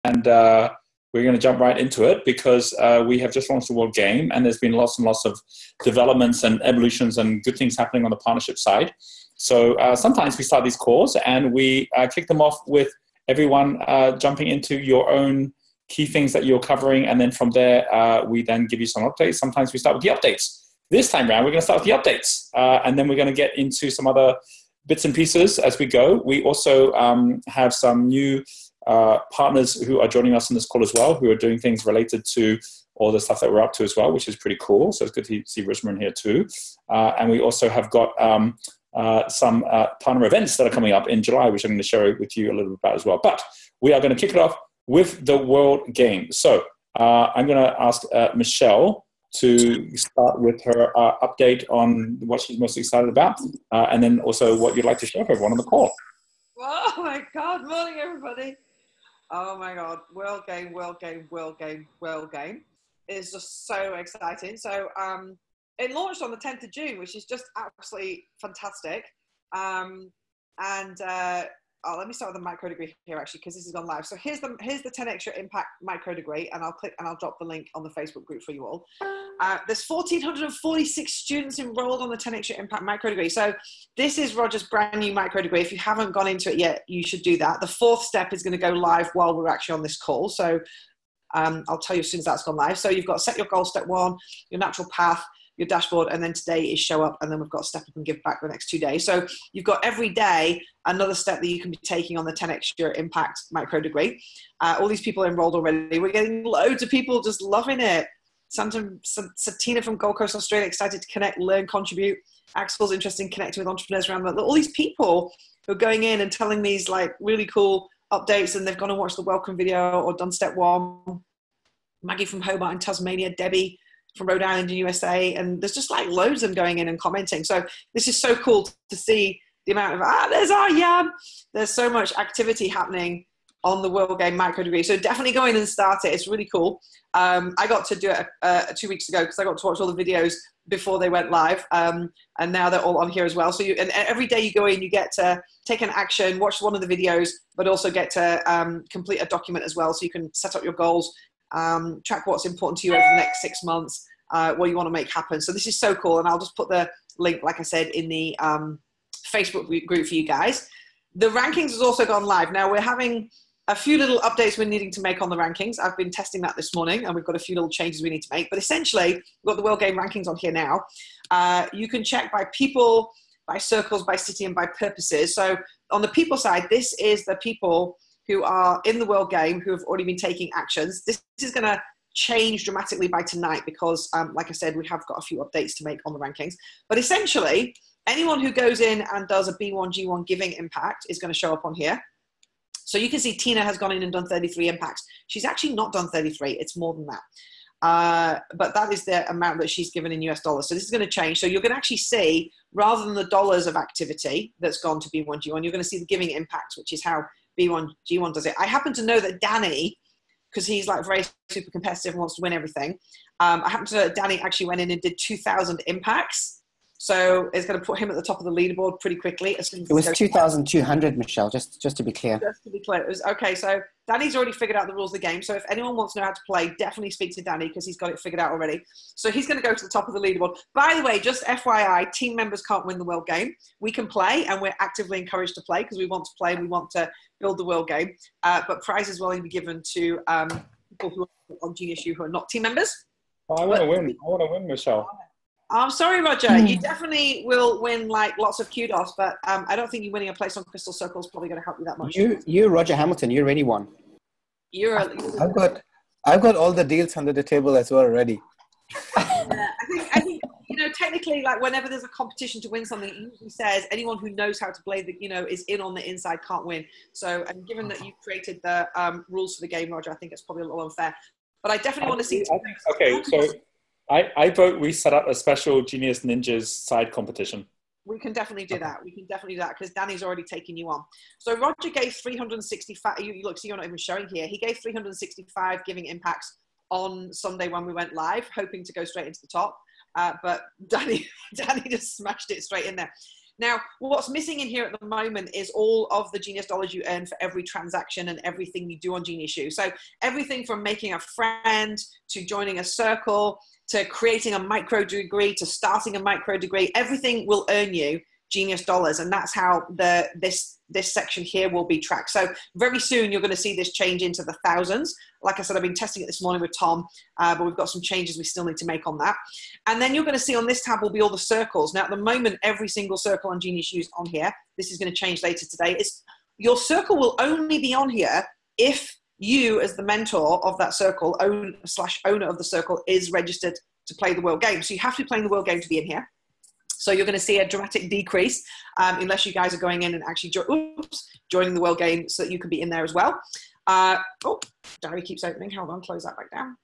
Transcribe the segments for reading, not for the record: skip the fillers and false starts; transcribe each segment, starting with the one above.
and we're going to jump right into it because we have just launched the World Game, and there's been lots and lots of developments and evolutions and good things happening on the partnership side. So sometimes we start these calls and we kick them off with everyone jumping into your own key things that you're covering, and then from there we then give you some updates. Sometimes we start with the updates. This time around, we're going to start with the updates, and then we're going to get into some other bits and pieces as we go. We also have some new partners who are joining us on this call as well, who are doing things related to all the stuff that we're up to as well, which is pretty cool. So it's good to see Rishma here too. And we also have got some partner events that are coming up in July, which I'm going to share with you a little bit about as well. But we are going to kick it off with the World Game. So I'm going to ask Michelle to start with her update on what she's most excited about, and then also what you'd like to share with everyone on the call. Oh my God, morning everybody. Oh my God, World Game is just so exciting. So it launched on the 10th of June, which is just absolutely fantastic. Let me start with the micro degree here actually, because this is gone live. So here's the 10 extra impact micro degree, and I'll click and I'll drop the link on the Facebook group for you all. There's 1,446 students enrolled on the 10 extra impact micro degree. So this is Roger's brand new micro degree. If you haven't gone into it yet, you should do that. The fourth step is going to go live while we're actually on this call. So I'll tell you as soon as that's gone live. So you've got set your goal, step one, your natural path, your dashboard, and then today is show up, and then we've got step up and give back the next 2 days. So you've got every day another step that you can be taking on the 10 extra impact micro degree. All these people are enrolled already. We're getting loads of people just loving it. Satina from Gold Coast, Australia, excited to connect, learn, contribute. Axel's interested in connecting with entrepreneurs around the world. All these people who are going in and telling these like really cool updates, and they've gone and watched the welcome video or done step one. Maggie from Hobart in Tasmania, Debbie from Rhode Island in USA, and there's just like loads of them going in and commenting. So this is so cool to see the amount of, there's our Yam. There's so much activity happening on the World Game micro degree. So definitely go in and start it. It's really cool. I got to do it 2 weeks ago because I got to watch all the videos before they went live. And now they're all on here as well. So and every day you go in, you get to take an action, watch one of the videos, but also get to complete a document as well. So you can set up your goals, track what's important to you over the next 6 months, what you want to make happen. So this is so cool. And I'll just put the link, like I said, in the Facebook group for you guys. The rankings has also gone live. Now we're having a few little updates we're needing to make on the rankings. I've been testing that this morning, and we've got a few little changes we need to make. But essentially, we've got the World Game rankings on here now. You can check by people, by circles, by city, and by purposes. So on the people side, this is the people who are in the World Game who have already been taking actions. This is going to change dramatically by tonight because, like I said, we have got a few updates to make on the rankings. But essentially, anyone who goes in and does a B1, G1 giving impact is going to show up on here. So you can see Tina has gone in and done 33 impacts. She's actually not done 33. It's more than that. But that is the amount that she's given in US dollars. So this is going to change. So you're going to actually see, rather than the dollars of activity that's gone to B1, G1, you're going to see the giving impact, which is how B1, G1 does it. I happen to know that Danny, because he's like very super competitive and wants to win everything. I happen to know that Danny actually went in and did 2,000 impacts. So it's going to put him at the top of the leaderboard pretty quickly. It was 2,200, Michelle, just to be clear. Just to be clear. It was, okay, so Danny's already figured out the rules of the game. So if anyone wants to know how to play, definitely speak to Danny because he's got it figured out already. So he's going to go to the top of the leaderboard. By the way, just FYI, team members can't win the World Game. We can play, and we're actively encouraged to play because we want to play and we want to build the World Game. But prizes will only be given to people who are on Genius U who are not team members. I want to win. I want to win, Michelle. I'm sorry, Roger. You definitely will win like lots of kudos, but I don't think you winning a place on Crystal Circle is probably going to help you that much. You, Roger Hamilton, you already won. I've got all the deals under the table as well already. I think you know, technically, like whenever there's a competition to win something, it usually says anyone who knows how to play is in on the inside can't win. So, and given that you created the rules for the game, Roger, I think it's probably a little unfair. But I definitely want to see. Okay, so. I vote we set up a special Genius Ninjas side competition. We can definitely do that. We can definitely do that because Danny's already taken you on. So Roger gave 365. You look, so you're not even showing here. He gave 365 giving impacts on Sunday when we went live, hoping to go straight into the top. But Danny just smashed it straight in there. Now, what's missing in here at the moment is all of the Genius dollars you earn for every transaction and everything you do on Genius U. So everything from making a friend to joining a circle to creating a micro degree to starting a micro degree, everything will earn you Genius dollars, and that's how this section here will be tracked. So very soon you're going to see this change into the thousands. Like I said, I've been testing it this morning with Tom, but we've got some changes we still need to make on that. And then you're going to see on this tab will be all the circles. Now at the moment, every single circle on Genius U is on here. This is going to change later today. Your circle will only be on here if you, as the mentor of that circle, owner of the circle, is registered to play the world game. So you have to be playing the world game to be in here. So you're going to see a dramatic decrease unless you guys are going in and actually joining the world game so that you can be in there as well. Diary keeps opening. Hold on, close that back down.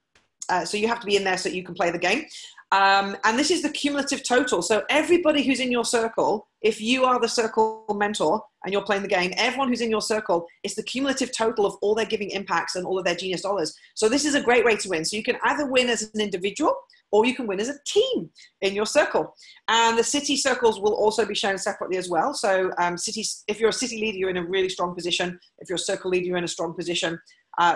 So you have to be in there so that you can play the game. And this is the cumulative total. So everybody who's in your circle, if you are the circle mentor and you're playing the game, everyone who's in your circle is the cumulative total of all their giving impacts and all of their Genius dollars. So this is a great way to win. So you can either win as an individual or you can win as a team in your circle. And the city circles will also be shown separately as well. So cities, if you're a city leader, you're in a really strong position. If you're a circle leader, you're in a strong position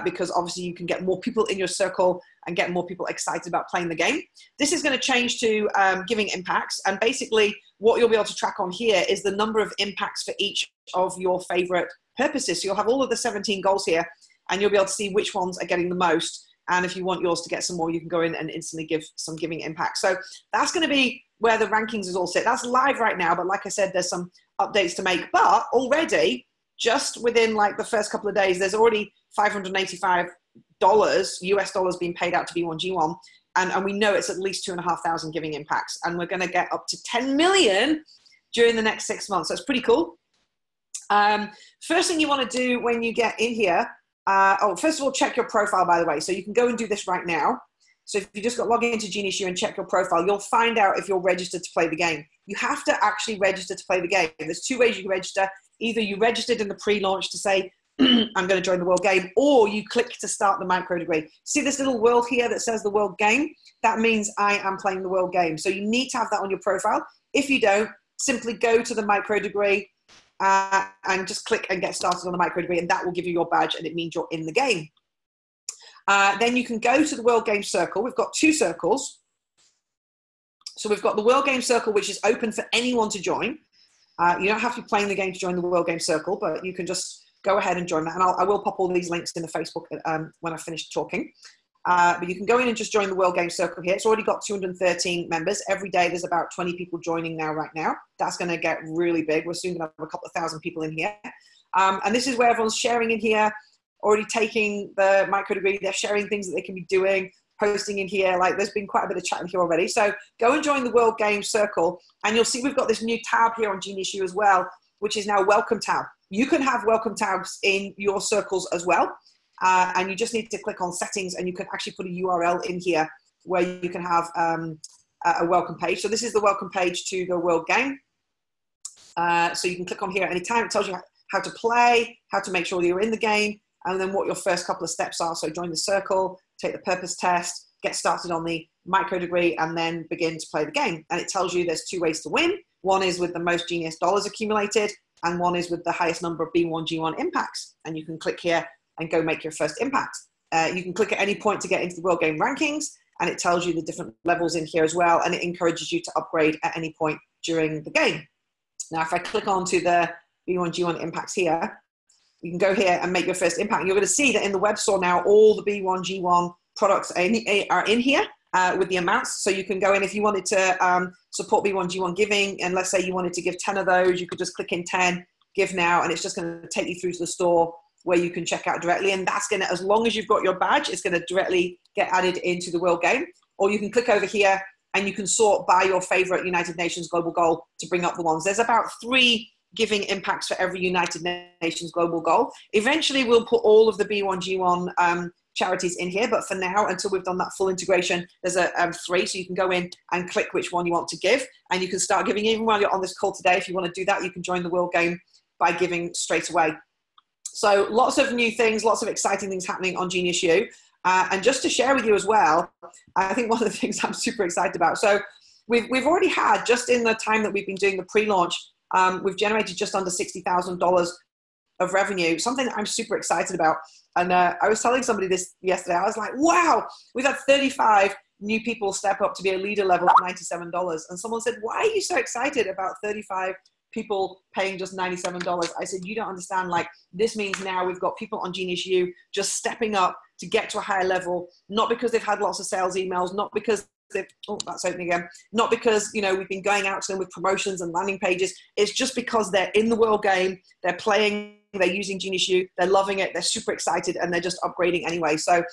because obviously you can get more people in your circle and get more people excited about playing the game. This is going to change to giving impacts. And basically what you'll be able to track on here is the number of impacts for each of your favorite purposes. So you'll have all of the 17 goals here and you'll be able to see which ones are getting the most. And if you want yours to get some more, you can go in and instantly give some giving impact. So that's going to be where the rankings is all set. That's live right now. But like I said, there's some updates to make. But already, just within like the first couple of days, there's already $585 US dollars being paid out to B1G1. And we know it's at least 2,500 giving impacts. And we're going to get up to 10 million during the next 6 months. So it's pretty cool. First thing you want to do when you get in here, first of all, check your profile, by the way. So you can go and do this right now. So if you just got log into Genius U and check your profile, you'll find out if you're registered to play the game. You have to actually register to play the game. There's two ways you can register. Either you registered in the pre-launch to say, I'm going to join the world game, or you click to start the micro degree. See this little world here that says the world game? That means I am playing the world game. So you need to have that on your profile. If you don't, simply go to the micro degree and just click and get started on the micro degree, and that will give you your badge and it means you're in the game. Then you can go to the World Game Circle. We've got two circles. So we've got the World Game Circle, which is open for anyone to join. You don't have to be playing the game to join the World Game Circle, but you can just go ahead and join that. And I will pop all these links in the Facebook when I finish talking. But you can go in and just join the World Game Circle here. It's already got 213 members. Every day there's about 20 people joining now right now. That's going to get really big. We're soon going to have a couple of thousand people in here. And this is where everyone's sharing in here, already taking the micro degree. They're sharing things that they can be doing, posting in here. Like there's been quite a bit of chat in here already. So go and join the World Game Circle. And you'll see we've got this new tab here on Genius U as well, which is now Welcome tab. You can have welcome tabs in your circles as well. And you just need to click on settings and you can actually put a URL in here where you can have a welcome page. So this is the welcome page to the World Game. So you can click on here at any time. It tells you how to play, how to make sure that you're in the game, and then what your first couple of steps are. So join the circle, take the purpose test, get started on the micro degree, and then begin to play the game. And it tells you there's two ways to win. One is with the most Genius dollars accumulated, and one is with the highest number of B1G1 impacts. And you can click here and go make your first impact. You can click at any point to get into the World Game rankings, and it tells you the different levels in here as well, and it encourages you to upgrade at any point during the game. Now, if I click onto the B1G1 impacts here, you can go here and make your first impact. You're going to see that in the web store now, all the B1G1 products are in here with the amounts. So you can go in if you wanted to support B1G1 giving, and let's say you wanted to give 10 of those, you could just click in 10, give now, and it's just going to take you through to the store where you can check out directly. And that's going to, as long as you've got your badge, it's going to directly get added into the World Game. Or you can click over here and you can sort by your favorite United Nations Global Goal to bring up the ones. There's about 3 giving impacts for every United Nations Global Goal. Eventually we'll put all of the B1G1 charities in here, but for now, until we've done that full integration, there's 3, so you can go in and click which one you want to give, and you can start giving even while you're on this call today. If you want to do that, you can join the World Game by giving straight away. So lots of new things, lots of exciting things happening on Genius U. And just to share with you as well, I think one of the things I'm super excited about. So we've already had, just in the time that we've been doing the pre-launch, We've generated just under $60,000 of revenue, something that I'm super excited about. And I was telling somebody this yesterday. I was like, wow, we've had 35 new people step up to be a leader level at $97. And someone said, why are you so excited about 35 people paying just $97? I said, you don't understand. Like, this means now we've got people on Genius U just stepping up to get to a higher level, not because they've had lots of sales emails, not because that's opening again. Not because, we've been going out to them with promotions and landing pages. It's just because they're in the world game, they're playing, they're using Genius U, they're loving it, they're super excited, and they're just upgrading anyway. So,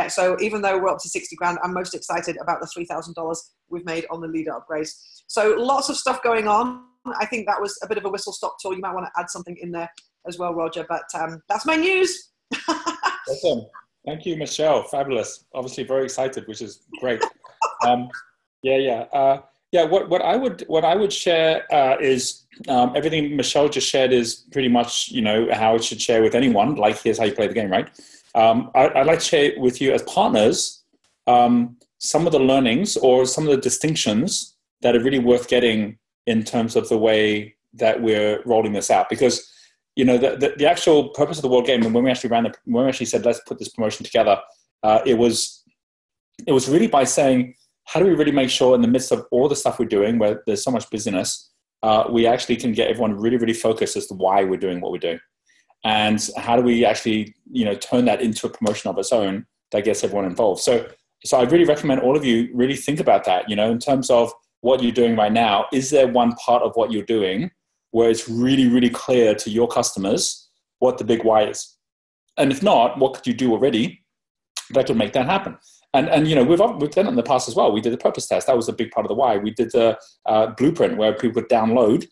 so even though we're up to 60 grand, I'm most excited about the $3,000 we've made on the leader upgrades. So lots of stuff going on. I think that was a bit of a whistle-stop tour. You might want to add something in there as well, Roger, but that's my news. Awesome. Thank you, Michelle. Fabulous. Obviously very excited, which is great. What I would share is everything Michelle just shared is pretty much, how it should share with anyone. Like, here's how you play the game, right? I'd like to share with you as partners some of the learnings or some of the distinctions that are really worth getting in terms of the way that we're rolling this out. Because, the actual purpose of the World Game, and when we actually said, let's put this promotion together, it was really by saying, how do we really make sure in the midst of all the stuff we're doing, where there's so much busyness, we actually can get everyone really, really focused as to why we're doing what we're doing. And how do we actually, turn that into a promotion of its own that gets everyone involved. So I really recommend all of you really think about that, in terms of what you're doing right now. Is there one part of what you're doing where it's really, really clear to your customers what the big why is? And if not, what could you do already that could make that happen? And we've done it in the past as well. We did the purpose test. That was a big part of the why. We did the blueprint where people could download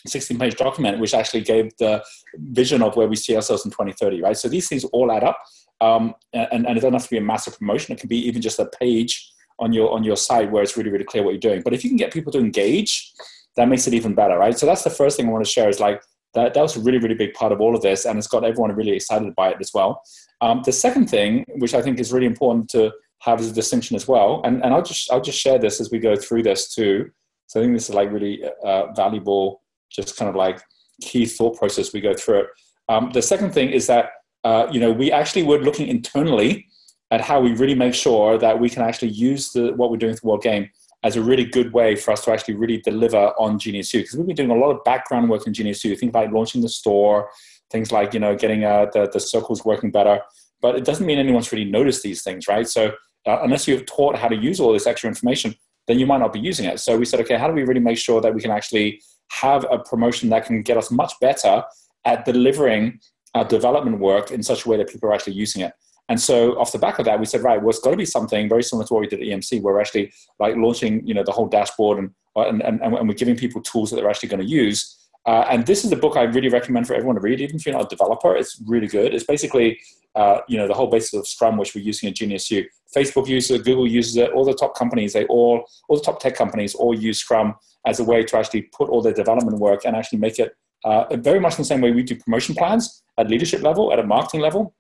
a 16-page document, which actually gave the vision of where we see ourselves in 2030, right? So these things all add up. And it doesn't have to be a massive promotion. It can be even just a page on your site where it's really, really clear what you're doing. But if you can get people to engage, that makes it even better, right? So that's the first thing I want to share is like, that was a really, really big part of all of this, and it's got everyone really excited by it as well. The second thing, which I think is really important to have as a distinction as well, and I'll just share this as we go through this too. So I think this is like really valuable, just kind of like key thought process we go through it. The second thing is that we actually were looking internally at how we really make sure that we can actually use what we're doing with the World Game as a really good way for us to actually really deliver on Genius U. Because we've been doing a lot of background work in Genius U. Think about launching the store, things like, getting the circles working better. But it doesn't mean anyone's really noticed these things, right? So unless you've taught how to use all this extra information, then you might not be using it. So we said, okay, how do we really make sure that we can actually have a promotion that can get us much better at delivering our development work in such a way that people are actually using it? And so off the back of that, we said, right, well, it's got to be something very similar to what we did at EMC, where we're actually like launching, the whole dashboard and we're giving people tools that they're actually going to use. And this is a book I really recommend for everyone to read, even if you're not a developer. It's really good. It's basically, the whole basis of Scrum, which we're using at Genius U. Facebook uses it, Google uses it, all the top companies, all the top tech companies all use Scrum as a way to actually put all their development work and actually make it very much in the same way we do promotion plans at leadership level, at a marketing level.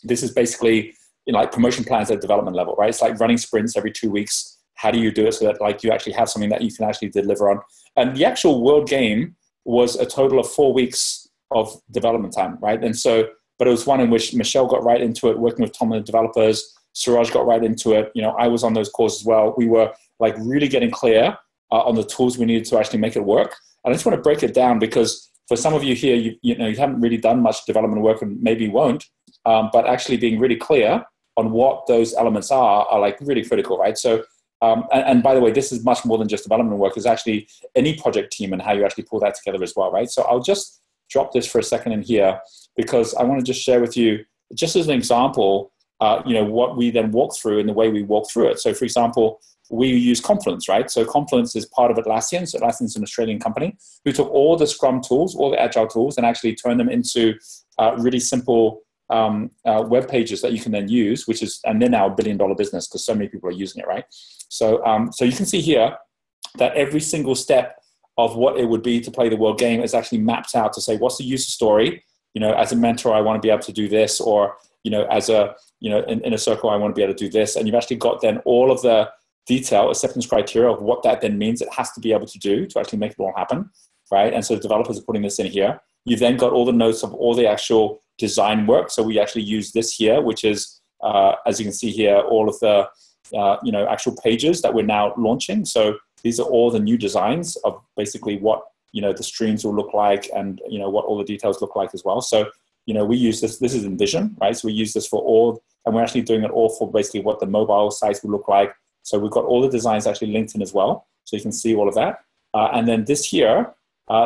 This is basically like promotion plans at development level, right? It's like running sprints every 2 weeks. How do you do it so that like you actually have something that you can actually deliver on? And the actual World Game was a total of 4 weeks of development time, right? And so, but it was one in which Michelle got right into it, working with Tom and the developers. Suraj got right into it. I was on those calls as well. We were like really getting clear on the tools we needed to actually make it work. And I just want to break it down because for some of you here, you haven't really done much development work and maybe won't. But actually being really clear on what those elements are like really critical, right? So, and by the way, this is much more than just development work. It's actually any project team and how you actually pull that together as well, right? So I'll just drop this for a second in here because I want to just share with you, just as an example, what we then walk through and the way we walk through it. So for example, we use Confluence, right? So Confluence is part of Atlassian. So Atlassian is an Australian company who took all the Scrum tools, all the Agile tools, and actually turned them into really simple web pages that you can then use, and they're now $1 billion business because so many people are using it, right? So, so you can see here that every single step of what it would be to play the World Game is actually mapped out to say, what's the user story? As a mentor, I want to be able to do this, or, as a, in a circle, I want to be able to do this. And you've actually got then all of the detail acceptance criteria of what that then means it has to be able to do to actually make it all happen. right? And so the developers are putting this in here. You've then got all the notes of all the actual design work. So we actually use this here, which is, as you can see here, all of the actual pages that we're now launching. So these are all the new designs of basically what the streams will look like, and what all the details look like as well. So we use this. This is InVision, right? So we use this for all, and we're actually doing it all for basically what the mobile sites will look like. So we've got all the designs actually linked in as well, so you can see all of that. And then this here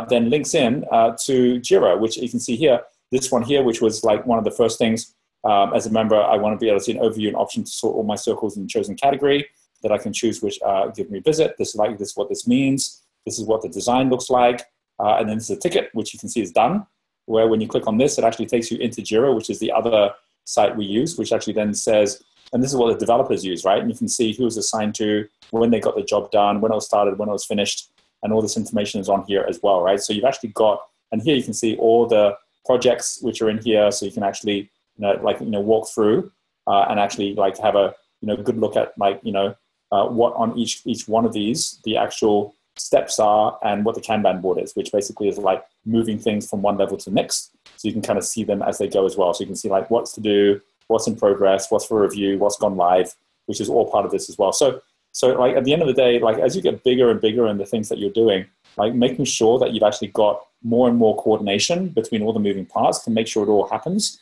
then links in to Jira, which you can see here. This one here, which was like one of the first things. As a member, I want to be able to see an overview and option to sort all my circles in a chosen category that I can choose which give me a visit. This is what this means. This is what the design looks like. And then this is a ticket, which you can see is done, where when you click on this, it actually takes you into Jira, which is the other site we use, which actually then says, and this is what the developers use, right? And you can see who was assigned to, when they got the job done, when it was started, when it was finished, and all this information is on here as well, right? So you've actually got, and here you can see all the projects which are in here, so you can actually walk through and actually have a good look at what on each one of these the actual steps are, and what the Kanban board is, which basically is like moving things from one level to the next, so you can kind of see them as they go as well. So you can see what's to do, what's in progress, what's for review, what's gone live, which is all part of this as well. So at the end of the day, as you get bigger and bigger in the things that you're doing, making sure that you've actually got more and more coordination between all the moving parts to make sure it all happens,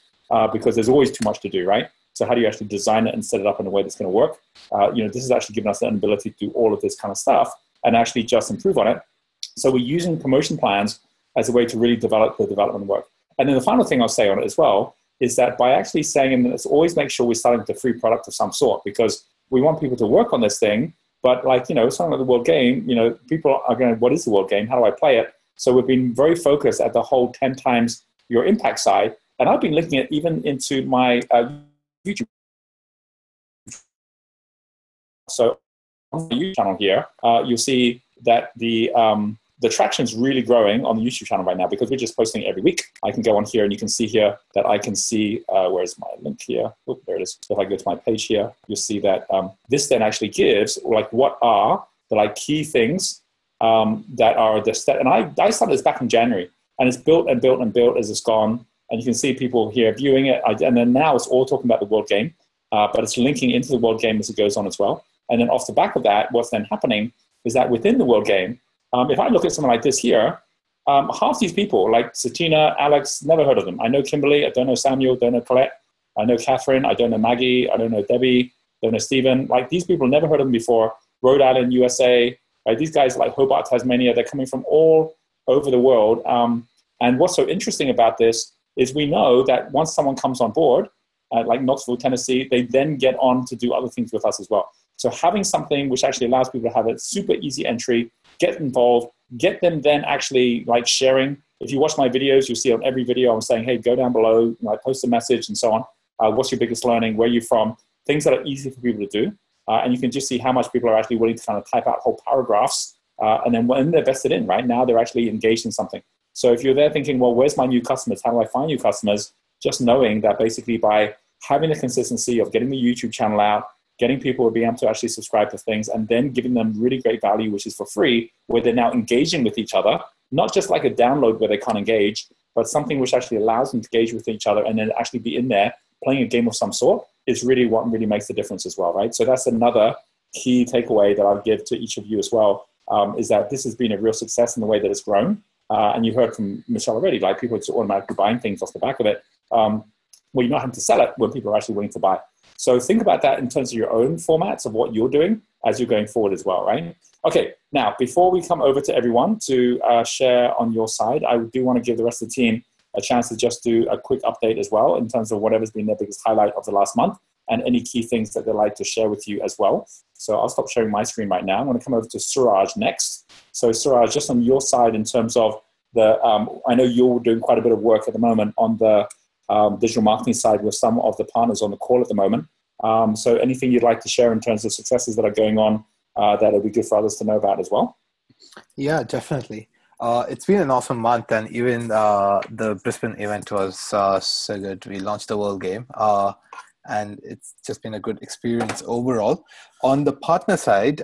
because there's always too much to do, right? So how do you actually design it and set it up in a way that's going to work? This has actually given us the ability to do all of this kind of stuff and actually just improve on it. So we're using promotion plans as a way to really develop the development work. And then the final thing I'll say on it as well is that by actually saying, and let's always make sure we're starting with a free product of some sort, because we want people to work on this thing. But something like the World Game, people are going, what is the World Game? How do I play it? So we've been very focused at the whole 10 times your impact side. And I've been looking at even into my YouTube. So on the YouTube channel here, you'll see that the traction is really growing on the YouTube channel right now, because we're just posting every week. I can go on here and you can see here that I can see, where's my link here? Oh, there it is. So if I go to my page here, you'll see that this then actually gives what are the key things that are the step. And I started this back in January, and it's built and built and built as it's gone. And you can see people here viewing it. And then now it's all talking about the World Game, but it's linking into the World Game as it goes on as well. And then off the back of that, what's then happening is that within the World Game, if I look at something like this here, half these people, like Satina, Alex, never heard of them. I know Kimberly, I don't know Samuel, don't know Colette, I know Catherine, I don't know Maggie, I don't know Debbie, don't know Stephen. These people never heard of them before. Rhode Island, USA, right? These guys Hobart, Tasmania, they're coming from all over the world. And what's so interesting about this is we know that once someone comes on board, like Knoxville, Tennessee, they then get on to do other things with us as well. So having something which actually allows people to have a super easy entry, get involved, get them then actually sharing. If you watch my videos, you'll see on every video I'm saying, hey, go down below, post a message and so on. What's your biggest learning? Where are you from? Things that are easy for people to do. And you can just see how much people are actually willing to kind of type out whole paragraphs. And then when they're vested in, right now, they're actually engaged in something. So if you're there thinking, well, where's my new customers? How do I find new customers? Just knowing that basically by having the consistency of getting the YouTube channel out, getting people to be able to actually subscribe to things, and then giving them really great value, which is for free, where they're now engaging with each other, not just like a download where they can't engage, but something which actually allows them to engage with each other and then actually be in there playing a game of some sort, is really what really makes the difference as well, right? So that's another key takeaway that I'll give to each of you as well, is that this has been a real success in the way that it's grown. And you heard from Michelle already, people are just automatically buying things off the back of it. Well, you're not having to sell it when people are actually willing to buy. So think about that in terms of your own formats of what you're doing as you're going forward as well, right? Okay, now, before we come over to everyone to share on your side, I do want to give the rest of the team a chance to just do a quick update as well in terms of whatever's been their biggest highlight of the last month and any key things that they'd like to share with you as well. So I'll stop sharing my screen right now. I'm going to come over to Suraj next. So Suraj, just on your side in terms of the, I know you're doing quite a bit of work at the moment on the digital marketing side with some of the partners on the call at the moment. So anything you'd like to share in terms of successes that are going on that would be good for others to know about as well? Yeah, definitely. It's been an awesome month, and even the Brisbane event was so good. We launched the World Game. and it's just been a good experience overall. On the partner side,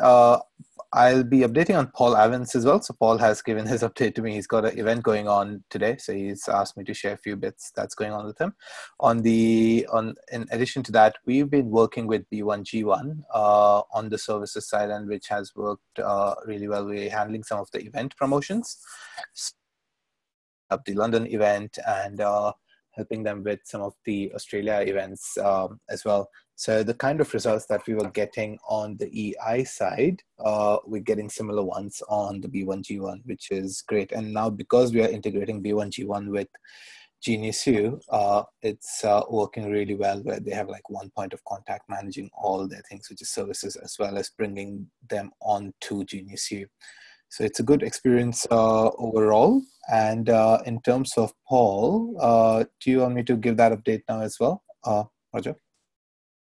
I'll be updating on Paul Evans as well. So Paul has given his update to me. He's got an event going on today, so he's asked me to share a few bits that's going on with him. In addition to that, we've been working with B1G1 on the services side, and which has worked really well. We're handling some of the event promotions, up the London event, and helping them with some of the Australia events as well. So the kind of results that we were getting on the EI side, we're getting similar ones on the B1G1, which is great. And now because we are integrating B1G1 with Genius U, it's working really well, where they have like one point of contact managing all their things, which is services, as well as bringing them on to Genius U. So it's a good experience overall. And in terms of Paul, do you want me to give that update now as well, Roger?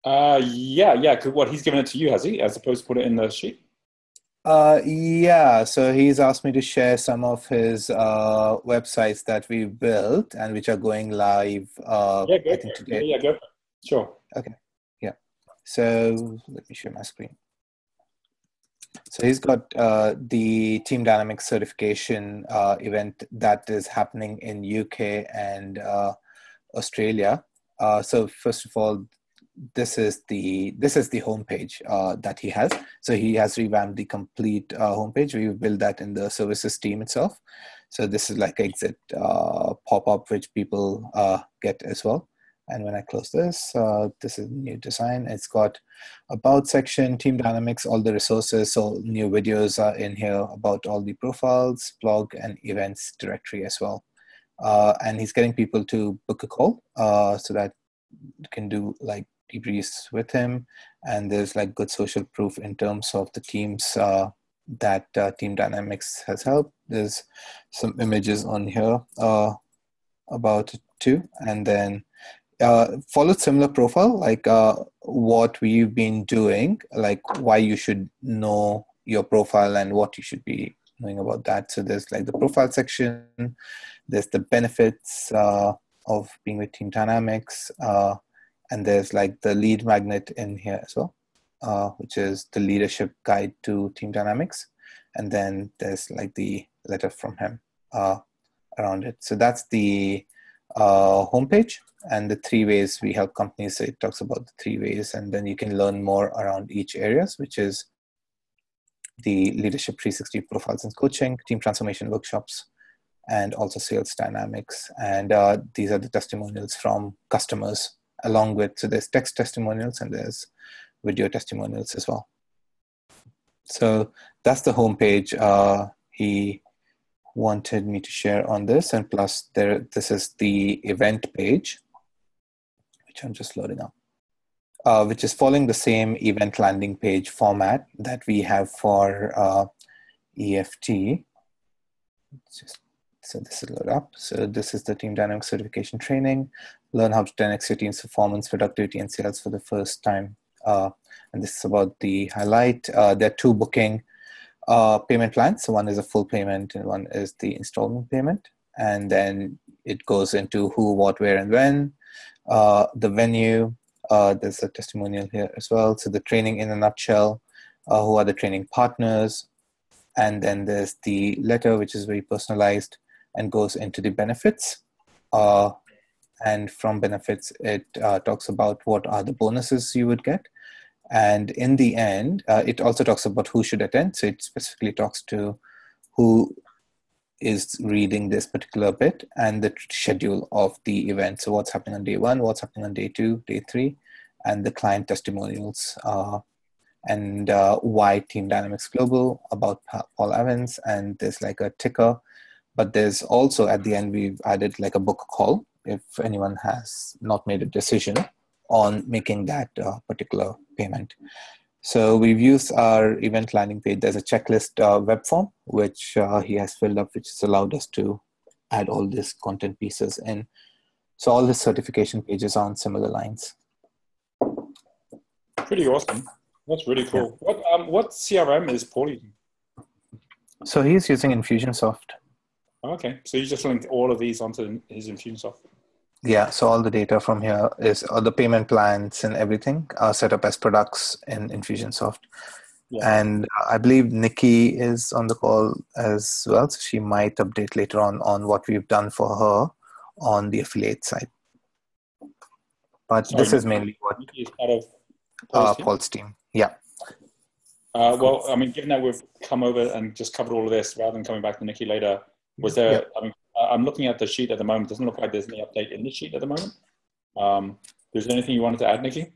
Yeah. What, he's given it to you, has he, as opposed to put it in the sheet? Yeah, so he's asked me to share some of his websites that we built and which are going live, I think today. Yeah, go. Sure. Okay, yeah. So let me share my screen. So he's got the Team Dynamics certification event that is happening in UK and Australia. So first of all, this is the homepage that he has. So he has revamped the complete homepage. We built that in the services team itself. So this is like exit pop-up which people get as well. And when I close this, this is new design. It's got about section, team dynamics, all the resources. So new videos are in here about all the profiles, blog, and events directory as well. And he's getting people to book a call so that you can do like debriefs with him. And there's like good social proof in terms of the teams that Team Dynamics has helped. There's some images on here about it too. And then followed similar profile, like what we've been doing, like why you should know your profile and what you should be knowing about that. So there's like the profile section, there's the benefits of being with Team Dynamics, and there's like the lead magnet in here as well, which is the leadership guide to Team Dynamics. And then there's like the letter from him around it. So that's the homepage. And the 3 ways we help companies. So it talks about the 3 ways, and then you can learn more around each areas, which is the leadership 360 profiles and coaching, team transformation workshops, and also sales dynamics. And these are the testimonials from customers along with, so there's text testimonials and there's video testimonials as well. So that's the homepage he wanted me to share on this. And plus this is the event page, which I'm just loading up, which is following the same event landing page format that we have for EFT. So this is load up. So this is the Team Dynamics certification training. Learn how to 10x your team's performance, productivity, and sales for the first time. And this is about the highlight. There are 2 booking payment plans. So one is a full payment and one is the installment payment. And then it goes into who, what, where, and when. The venue, there's a testimonial here as well. So the training in a nutshell, who are the training partners. And then there's the letter, which is very personalized and goes into the benefits. And from benefits, it talks about what are the bonuses you would get. And in the end, it also talks about who should attend. So it specifically talks to who is reading this particular bit and the schedule of the event. So what's happening on day 1, what's happening on day 2, day 3, and the client testimonials, and why Team Dynamics Global, about Paul Evans. And there's like a ticker, but there's also at the end, we've added like a book call if anyone has not made a decision on making that particular payment. So we've used our event landing page. There's a checklist web form, which he has filled up, which has allowed us to add all these content pieces in. So all his certification pages are on similar lines. Pretty awesome. That's really cool. Yeah. What CRM is Paul using? So he's using Infusionsoft. Okay. So you just linked all of these onto his Infusionsoft. Yeah, so all the data from here is all the payment plans and everything are set up as products in Infusionsoft. Yeah. And I believe Nikki is on the call as well, so she might update later on what we've done for her on the affiliate side. But Sorry, this is mainly what Nikki is part of Paul's team? Paul's team. Yeah. Well, I mean, given that we've come over and just covered all of this, rather than coming back to Nikki later, was there? Yeah. I mean, I'm looking at the sheet at the moment. Doesn't look like there's any update in the sheet at the moment. Is there anything you wanted to add, Nikki?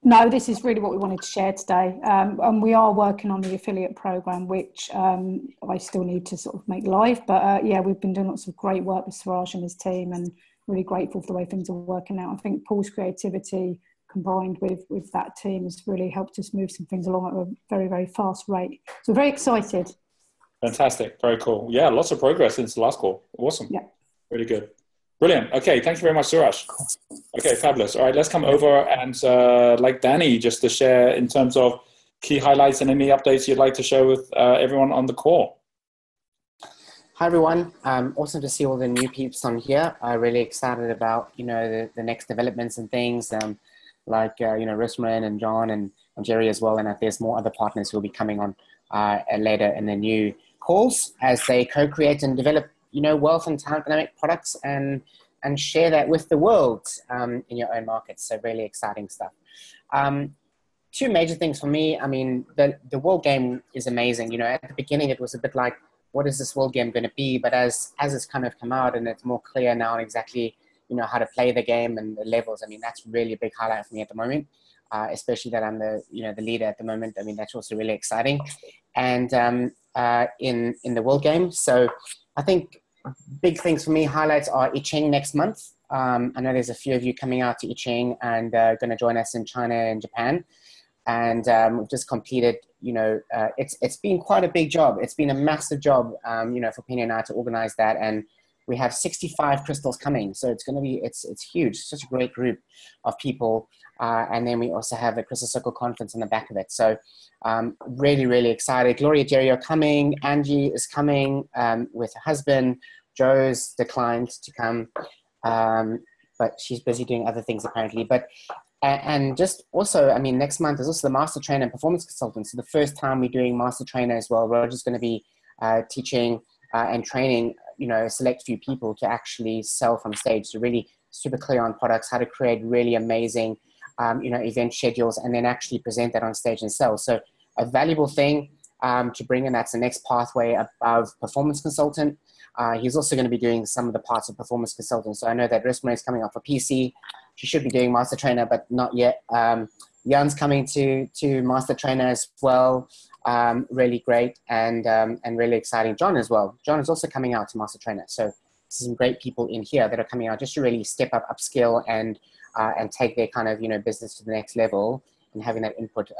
No, this is really what we wanted to share today. And we are working on the affiliate program, which I still need to sort of make live. But yeah, we've been doing lots of great work with Suraj and his team, and really grateful for the way things are working out. I think Paul's creativity combined with that team has really helped us move some things along at a very, very fast rate. So we're very excited. Fantastic. Very cool. Yeah, lots of progress since the last call. Awesome. Yeah. Really good. Brilliant. Okay, thank you very much, Suraj. Okay, fabulous. All right, let's come over and like Danny, just to share in terms of key highlights and any updates you'd like to share with everyone on the call. Hi everyone. Awesome to see all the new peeps on here. Really excited about the next developments and things like Rismarin and John and Jerry as well. And there's more other partners who will be coming on later in the new calls as they co-create and develop wealth and talent dynamic products and share that with the world in your own markets. So really exciting stuff. Two major things for me. I mean, the world game is amazing. At the beginning it was a bit like, what is this world game going to be? But as it's kind of come out and it's more clear now exactly, how to play the game and the levels. I mean, that's really a big highlight for me at the moment, especially that I'm the leader at the moment. I mean, that's also really exciting. And in the world game. So I think big things for me, highlights are I Ching next month. I know there's a few of you coming out to I Ching and going to join us in China and Japan. And we've just completed, it's been quite a big job. It's been a massive job, for Penny and I to organize that. And we have 65 crystals coming. So it's going to be, it's huge. It's such a great group of people. And then we also have a Crystal Circle conference in the back of it. So really, really excited. Gloria, Jerry are coming. Angie is coming with her husband. Joe's declined to come, but she's busy doing other things apparently. And just also, I mean, next month is also the Master Trainer and Performance Consultant. So the first time we're doing Master Trainer as well. Roger's going to be teaching and training, a select few people to actually sell from stage. So really super clear on products, how to create really amazing, event schedules, and then actually present that on stage and sell. So a valuable thing to bring in. That's the next pathway above Performance Consultant. He's also going to be doing some of the parts of Performance Consultant. So I know that Risma is coming up for PC. She should be doing Master Trainer, but not yet. Jan's coming to Master Trainer as well. Really great and really exciting. John as well. John is also coming out to Master Trainer. So some great people in here that are coming out just to really step up, upskill, and take their kind of business to the next level, and having that input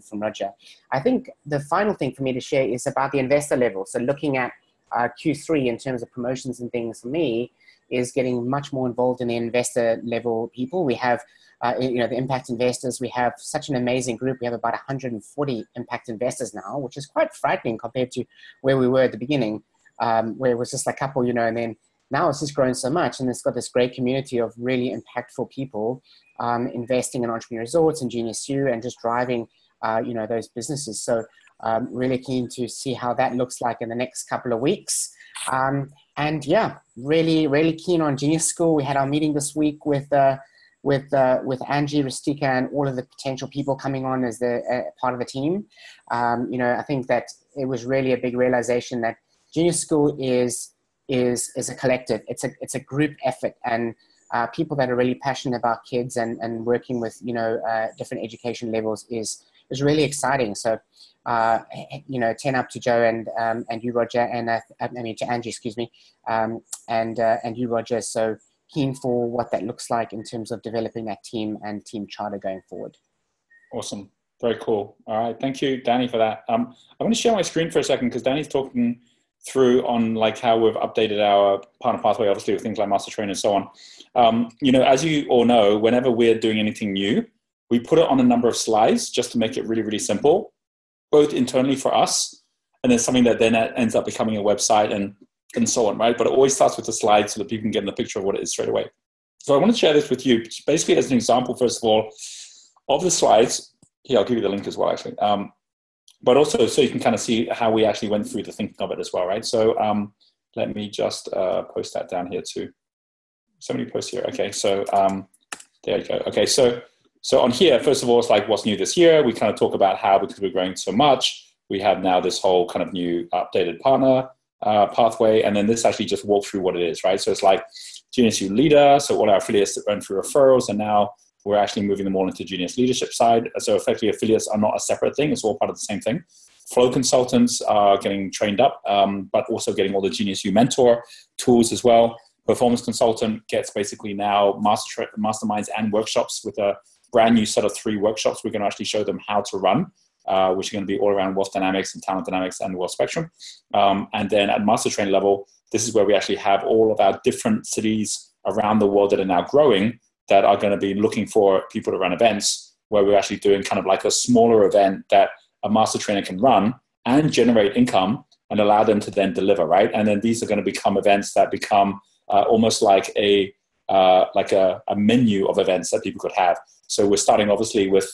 from Roger. I think the final thing for me to share is about the investor level. So looking at Q3 in terms of promotions and things for me is getting much more involved in the investor level people. We have, the impact investors. We have such an amazing group. We have about 140 impact investors now, which is quite frightening compared to where we were at the beginning, where it was just a couple, and then now it's just grown so much, and it's got this great community of really impactful people investing in Entrepreneur Resorts and Genius U and just driving, those businesses. So really keen to see how that looks like in the next couple of weeks. And yeah, really, really keen on Genius School. We had our meeting this week with Angie, Rustika, and all of the potential people coming on as the part of the team. I think that it was really a big realization that Genius School is a collective. It's a group effort, and people that are really passionate about kids and working with different education levels is really exciting. So 10 up to Joe and you, Roger, and to Angie, excuse me, and you, Roger. So keen for what that looks like in terms of developing that team and team charter going forward. Awesome. Very cool. All right. Thank you, Danny, for that. I'm going to share my screen for a second because Danny's talking through on like how we've updated our partner pathway, obviously with things like Master Trainer and so on. As you all know, whenever we're doing anything new, we put it on a number of slides just to make it really, really simple, both internally for us, and then something that then ends up becoming a website and so on, right? But it always starts with the slides so that people can get in the picture of what it is straight away. So I want to share this with you, basically as an example, first of all, of the slides. Here, I'll give you the link as well, actually. But also so you can kind of see how we actually went through the thinking of it as well, right? So let me just post that down here too. So many posts here. Okay, so there you go. Okay, so on here, first of all, it's like what's new this year. We kind of talk about how, because we're growing so much, we have now this whole kind of new updated partner pathway. And then this actually just walks through what it is, right? So it's like Genius U Leader. So all our affiliates that run through referrals, and now we're actually moving them all into Genius Leadership side. So effectively, affiliates are not a separate thing. It's all part of the same thing. Flow consultants are getting trained up, but also getting all the Genius U Mentor tools as well. Performance consultant gets basically now masterminds and workshops with a brand new set of 3 workshops. We're going to actually show them how to run, which are going to be all around wealth dynamics and talent dynamics and the wealth spectrum. And then at master train level, this is where we actually have all of our different cities around the world that are now growing that are going to be looking for people to run events, where we're actually doing kind of like a smaller event that a master trainer can run and generate income and allow them to then deliver, right? And then these are going to become events that become almost like a menu of events that people could have. So we're starting obviously with,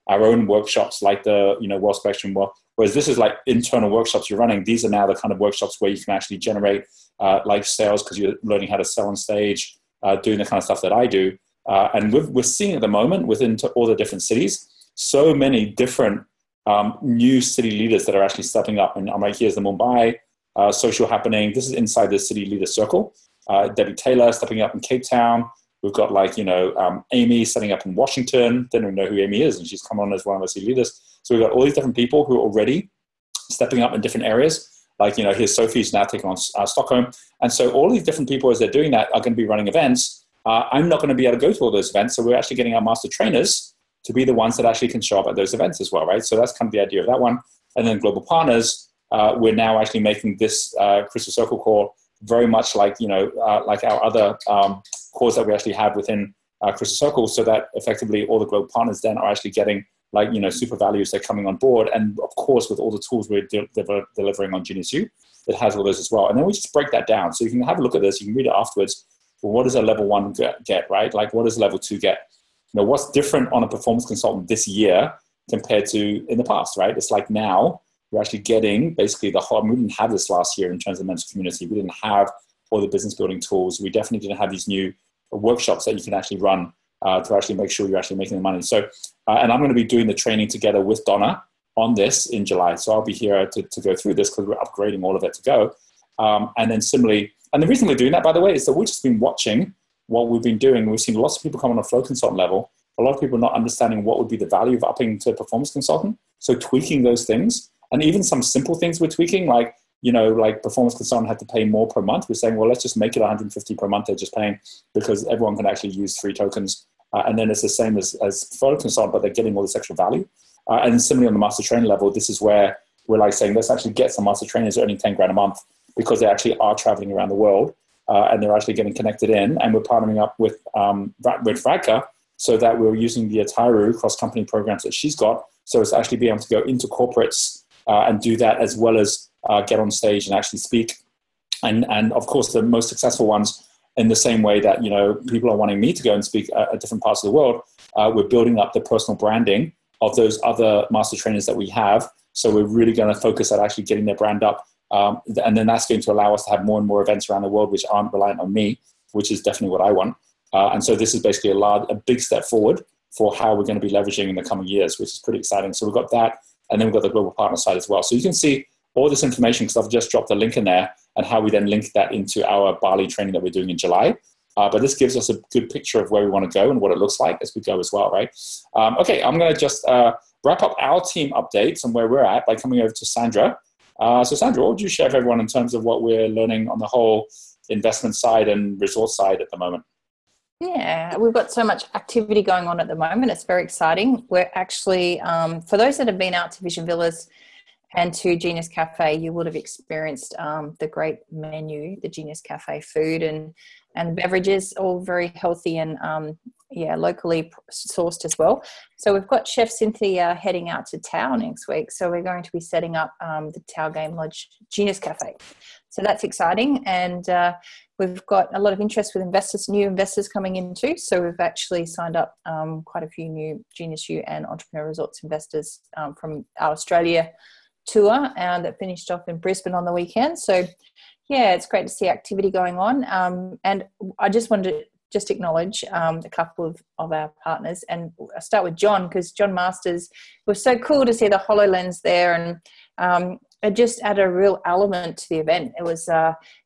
our own workshops like the, Wealth Spectrum. Whereas this is like internal workshops you're running. These are now the kind of workshops where you can actually generate like sales, because you're learning how to sell on stage, doing the kind of stuff that I do. And we're seeing at the moment within all the different cities, so many different new city leaders that are actually stepping up. And I'm like, here's the Mumbai social happening. This is inside the city leader circle. Debbie Taylor stepping up in Cape Town. We've got Amy setting up in Washington. Didn't even know who Amy is, and she's come on as one of our city leaders. So we've got all these different people who are already stepping up in different areas. Here's Sophie's now taking on Stockholm. And so all these different people, as they're doing that, are going to be running events. I'm not going to be able to go to all those events. So we're actually getting our master trainers to be the ones that actually can show up at those events as well, right? So that's kind of the idea of that one. And then global partners, we're now actually making this Crystal Circle call very much like our other calls that we actually have within Crystal Circle, so that effectively all the global partners then are actually getting super values. They're coming on board. And of course, with all the tools we're delivering on Genius U, it has all those as well. And then we just break that down. So you can have a look at this. You can read it afterwards. Well, what does a level 1 get, right? Like, what does level 2 get? What's different on a performance consultant this year compared to in the past, right? It's like now we're actually getting basically the whole, we didn't have this last year in terms of mental community. We didn't have all the business building tools. We definitely didn't have these new workshops that you can actually run to actually make sure you're actually making the money. So, and I'm going to be doing the training together with Donna on this in July. So I'll be here to go through this, because we're upgrading all of it to go. And then similarly, and the reason we're doing that, by the way, is that we've just been watching what we've been doing. We've seen lots of people come on a flow consultant level, a lot of people not understanding what would be the value of upping to a performance consultant. So tweaking those things, and even some simple things we're tweaking, like performance consultant had to pay more per month. We're saying, well, let's just make it 150 per month. They're just paying, because everyone can actually use 3 tokens. And then it's the same as flow consultant, but they're getting all this extra value. And similarly on the master trainer level, this is where we're saying, let's actually get some master trainers earning 10 grand a month, because they actually are traveling around the world and they're actually getting connected in. And we're partnering up with Radka, so that we're using the Ataru cross-company programs that she's got. So it's actually being able to go into corporates and do that, as well as get on stage and actually speak. And of course, the most successful ones, in the same way that, people are wanting me to go and speak at different parts of the world, we're building up the personal branding of those other master trainers that we have. So we're really going to focus on actually getting their brand up. And then that's going to allow us to have more and more events around the world, which aren't reliant on me, which is definitely what I want. And so this is basically a big step forward for how we're going to be leveraging in the coming years, which is pretty exciting. So we've got that, and then we've got the global partner side as well. So you can see all this information, because I've just dropped a link in there, and how we then link that into our Bali training that we're doing in July. But this gives us a good picture of where we want to go and what it looks like as we go as well, right? Okay, I'm going to just wrap up our team updates and where we're at by coming over to Sandra. So Sandra, what would you share with everyone in terms of what we're learning on the whole investment side and resource side at the moment? Yeah, we've got so much activity going on at the moment. It's very exciting. We're actually, for those that have been out to Vision Villas and to Genius Cafe, you would have experienced the great menu, the Genius Cafe food and beverages, all very healthy and locally sourced as well. So we've got Chef Cynthia heading out to Tau next week. So we're going to be setting up the Tau Game Lodge Genius Cafe. So that's exciting. And we've got a lot of interest with investors, new investors coming in too. So we've actually signed up quite a few new Genius U and Entrepreneur Resorts investors from our Australia tour that finished off in Brisbane on the weekend. So yeah, it's great to see activity going on. And I just wanted to just acknowledge a couple of our partners, and I'll start with John, because John Masters, it was so cool to see the HoloLens there, and it just added a real element to the event. It was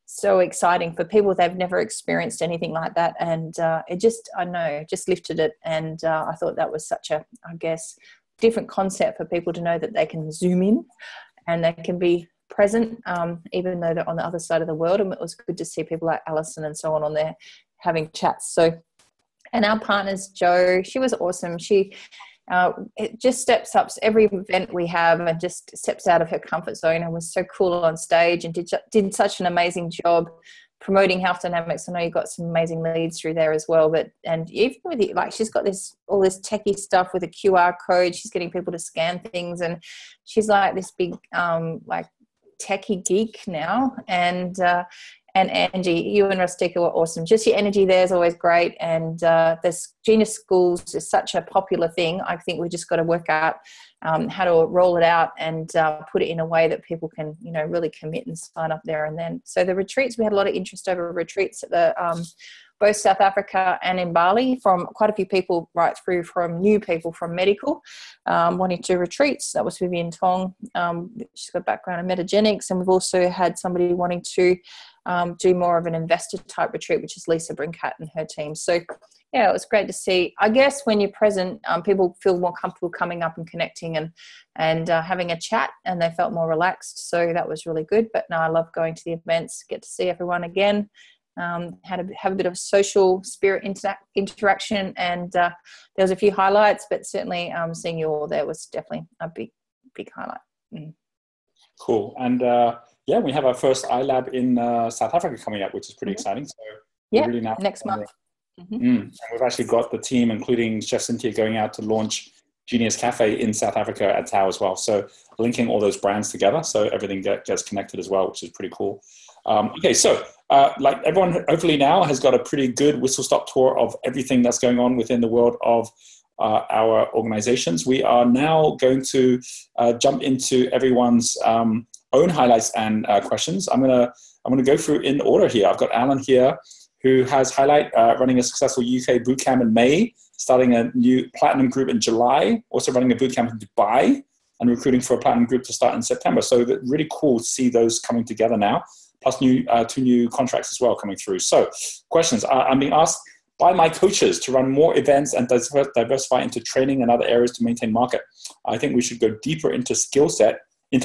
so exciting for people. They've never experienced anything like that, and it just lifted it. And I thought that was such a, I guess, different concept for people to know that they can zoom in and they can be present, even though they're on the other side of the world. And it was good to see people like Alison and so on there having chats. So, and our partners, Jo, she was awesome. She it just steps up every event we have and just steps out of her comfort zone, and was so cool on stage and did such an amazing job promoting health dynamics. I know you've got some amazing leads through there as well, and even with it, like, she's got all this techie stuff with a QR code. She's getting people to scan things, and she's like this big like techie geek now. And Angie, you and Rustika were awesome. Just your energy there is always great. And this Genius Schools is such a popular thing. I think we just got to work out how to roll it out and put it in a way that people can, really commit and sign up there. And then, so the retreats, we had a lot of interest over retreats at the both South Africa and in Bali, from quite a few people, right through from new people from medical wanting to retreats. That was Vivian Tong. She's got a background in metagenics. And we've also had somebody wanting to do more of an investor type retreat, which is Lisa Brinkat and her team. So yeah, it was great to see. I guess when you're present, people feel more comfortable coming up and connecting and having a chat, and they felt more relaxed. So that was really good. But no, I love going to the events, get to see everyone again. Have a bit of social spirit interaction, and there was a few highlights, but certainly seeing you all there was definitely a big highlight. Cool. And yeah, we have our first iLab in South Africa coming up, which is pretty exciting. So yeah, really now next month. And we've actually got the team, including Chef Cynthia, going out to launch Genius Cafe in South Africa at Tau as well. So linking all those brands together, so everything gets connected as well, which is pretty cool. Okay, so like everyone hopefully now has got a pretty good whistle-stop tour of everything that's going on within the world of our organizations. We are now going to jump into everyone's own highlights and questions. I'm gonna go through in order here. I've got Alan here, who has highlight running a successful UK bootcamp in May, starting a new platinum group in July, also running a bootcamp in Dubai, and recruiting for a platinum group to start in September. So really cool to see those coming together now, plus two new contracts as well coming through. So questions. I'm being asked by my coaches to run more events and diversify into training and other areas to maintain market. I think we should go deeper into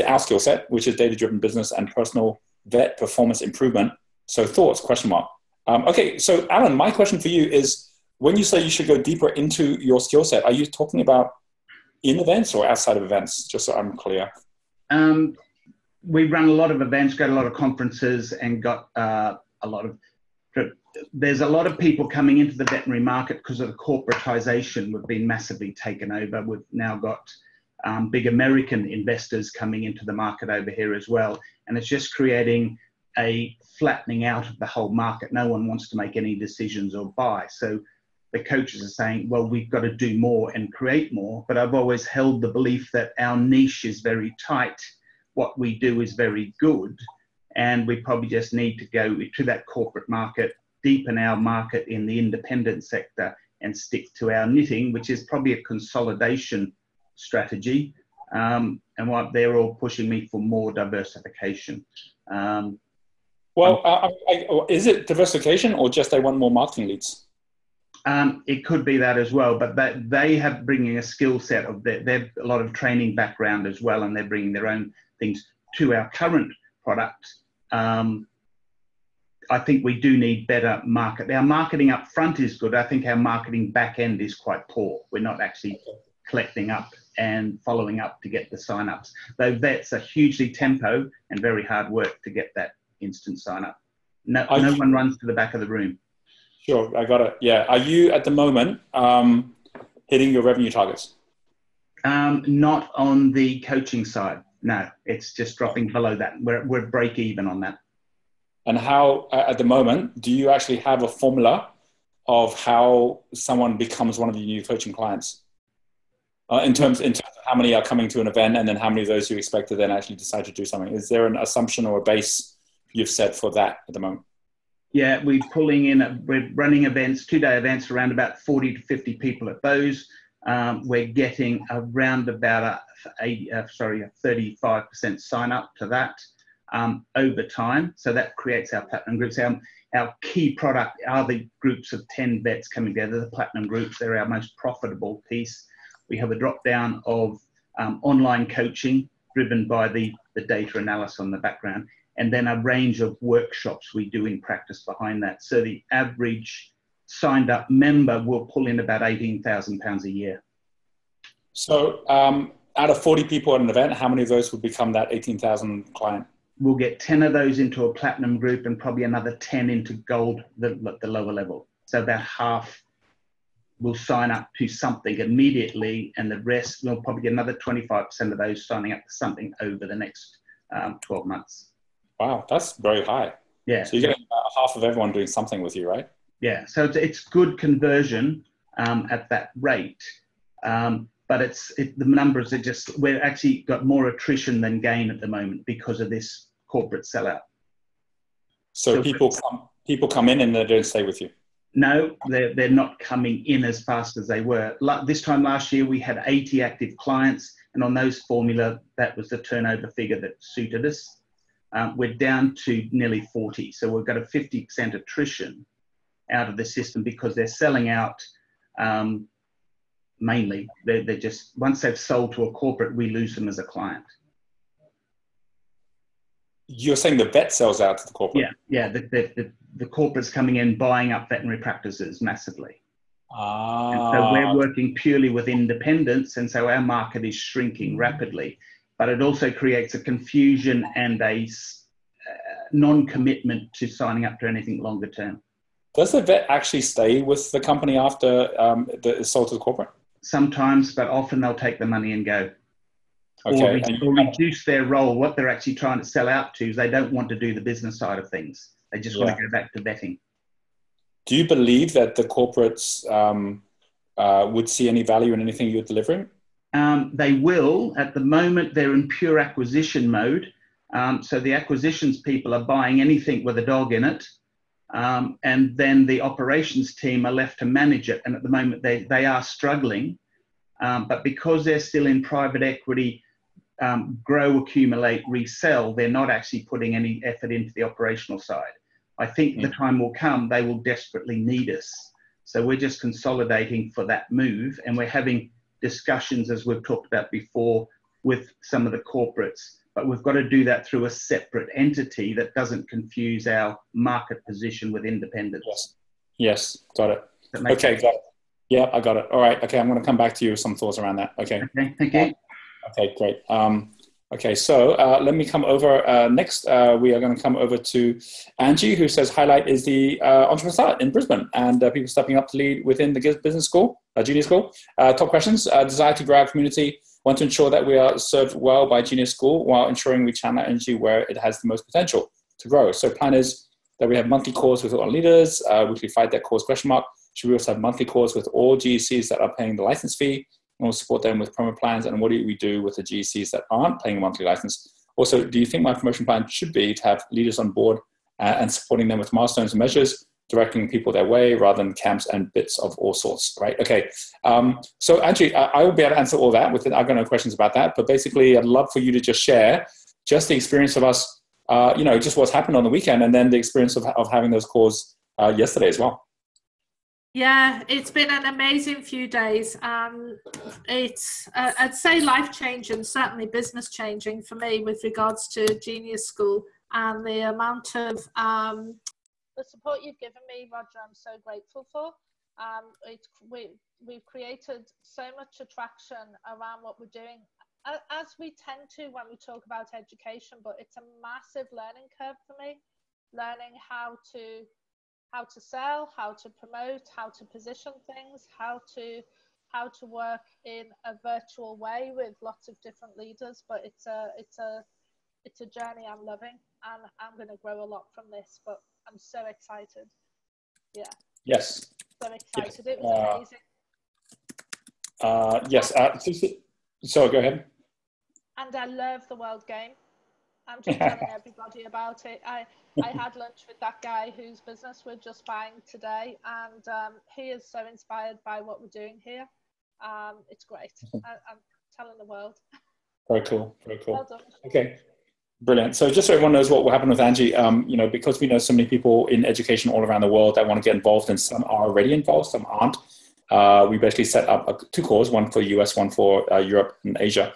our skill set, which is data-driven business and personal vet performance improvement. So thoughts, question mark. Okay, so Alan, my question for you is, when you say you should go deeper into your skill set, are you talking about in events or outside of events? Just so I'm clear. We run a lot of events, go to a lot of conferences, and got there's a lot of people coming into the veterinary market because of the corporatization. We've been massively taken over. We've now got big American investors coming into the market over here as well. And it's just creating a flattening out of the whole market. No one wants to make any decisions or buy. So the coaches are saying, well, we've got to do more and create more. But I've always held the belief that our niche is very tight. What we do is very good. And we probably just need to go to that corporate market, deepen our market in the independent sector, and stick to our knitting, which is probably a consolidation strategy. And what they're all pushing me for more diversification. Is it diversification or just they want more marketing leads? It could be that as well, but they have bringing a skill set of they've a lot of training background as well, and they're bringing their own things to our current product. I think we do need better market. Our marketing up front is good. I think our marketing back end is quite poor. We're not actually collecting up and following up to get the sign-ups. Though vets are hugely tempo and very hard work to get that instant sign-up. No one runs to the back of the room. Sure, I got it. Yeah. Are you at the moment hitting your revenue targets? Not on the coaching side. No, it's just dropping below that. We're break even on that. And how, at the moment, do you actually have a formula of how someone becomes one of your new coaching clients? In terms of how many are coming to an event, and then how many of those you expect to then actually decide to do something? Is there an assumption or a base you've set for that at the moment? Yeah, we're running events, 2-day events, around about 40 to 50 people at those. We're getting around about a 35% sign up to that over time. So that creates our platinum groups. Our key product are the groups of 10 vets coming together, the platinum groups. They're our most profitable piece. We have a drop down of online coaching driven by the data analysis on the background, and then a range of workshops we do in practice behind that. So the average signed up member will pull in about £18,000 a year. So out of 40 people at an event, how many of those would become that 18,000 client? We'll get 10 of those into a platinum group and probably another 10 into gold, the lower level. So about half will sign up to something immediately, and the rest will probably get another 25% of those signing up to something over the next 12 months. Wow, that's very high. Yeah. So you're getting about half of everyone doing something with you, right? Yeah, so it's good conversion at that rate. But the numbers are just, we've actually got more attrition than gain at the moment because of this corporate sellout. So people come in and they don't stay with you? No, they're not coming in as fast as they were. This time last year, we had 80 active clients, and on those formula, that was the turnover figure that suited us. We're down to nearly 40. So we've got a 50% attrition out of the system because they're selling out. Mainly, they're just, once they've sold to a corporate, we lose them as a client. You're saying the vet sells out to the corporate? Yeah. The corporate's coming in, buying up veterinary practices massively. And so we're working purely with independents, and so our market is shrinking rapidly. But it also creates a confusion and a non-commitment to signing up to anything longer term. Does the vet actually stay with the company after it's sold to the corporate? Sometimes, but often they'll take the money and go. Okay. Or reduce their role. What they're actually trying to sell out to is they don't want to do the business side of things. They just want to go back to vetting. Do you believe that the corporates would see any value in anything you're delivering? They will. At the moment, they're in pure acquisition mode. So the acquisitions people are buying anything with a dog in it. And then the operations team are left to manage it. And at the moment, they are struggling. But because they're still in private equity, grow, accumulate, resell, they're not actually putting any effort into the operational side. I think the time will come, they will desperately need us. So we're just consolidating for that move. And we're having discussions, as we've talked about before, with some of the corporates. But we've got to do that through a separate entity that doesn't confuse our market position with independents. Yes, got it. Okay, got it. Yeah, I got it. All right. Okay, I'm going to come back to you with some thoughts around that. Okay. Okay, thank you. Okay, great. Okay, so let me come over. Next, we are going to come over to Angie, who says Highlight is the Entrepreneur Summit in Brisbane, and people stepping up to lead within the business school, Genius School. Top questions: desire to grow our community, want to ensure that we are served well by Genius School while ensuring we channel our energy where it has the most potential to grow. So plan is that we have monthly calls with all leaders, weekly Fight That Cause ? Should we also have monthly calls with all GECs that are paying the license fee? And we'll support them with promo plans. And what do we do with the GECs that aren't paying a monthly license? Also, do you think my promotion plan should be to have leaders on board and supporting them with milestones and measures, directing people their way rather than camps and bits of all sorts, right? Okay. So Angie, I will be able to answer all that. I've got no questions about that. But basically, I'd love for you to just share just the experience of us, just what's happened on the weekend, and then the experience of having those calls yesterday as well. Yeah, it's been an amazing few days. It's, I'd say, life-changing, certainly business-changing for me with regards to Genius School, and the amount of the support you've given me, Roger, I'm so grateful for. We've created so much attraction around what we're doing, as we tend to when we talk about education, but it's a massive learning curve for me, learning how to sell, how to promote, how to position things, how to work in a virtual way with lots of different leaders. But it's it's a journey I'm loving, and I'm going to grow a lot from this, but I'm so excited. Yeah. Yes. So excited. Yes. It was amazing. Yes. So go ahead. And I love the world game. I'm just telling everybody about it. I had lunch with that guy whose business we're just buying today, and he is so inspired by what we're doing here. It's great. I'm telling the world. Very cool. Very cool. Well done. Okay. Brilliant. So just so everyone knows what will happen with Angie, because we know so many people in education all around the world that want to get involved, and some are already involved, some aren't. We basically set up 2 calls, one for US, one for Europe and Asia,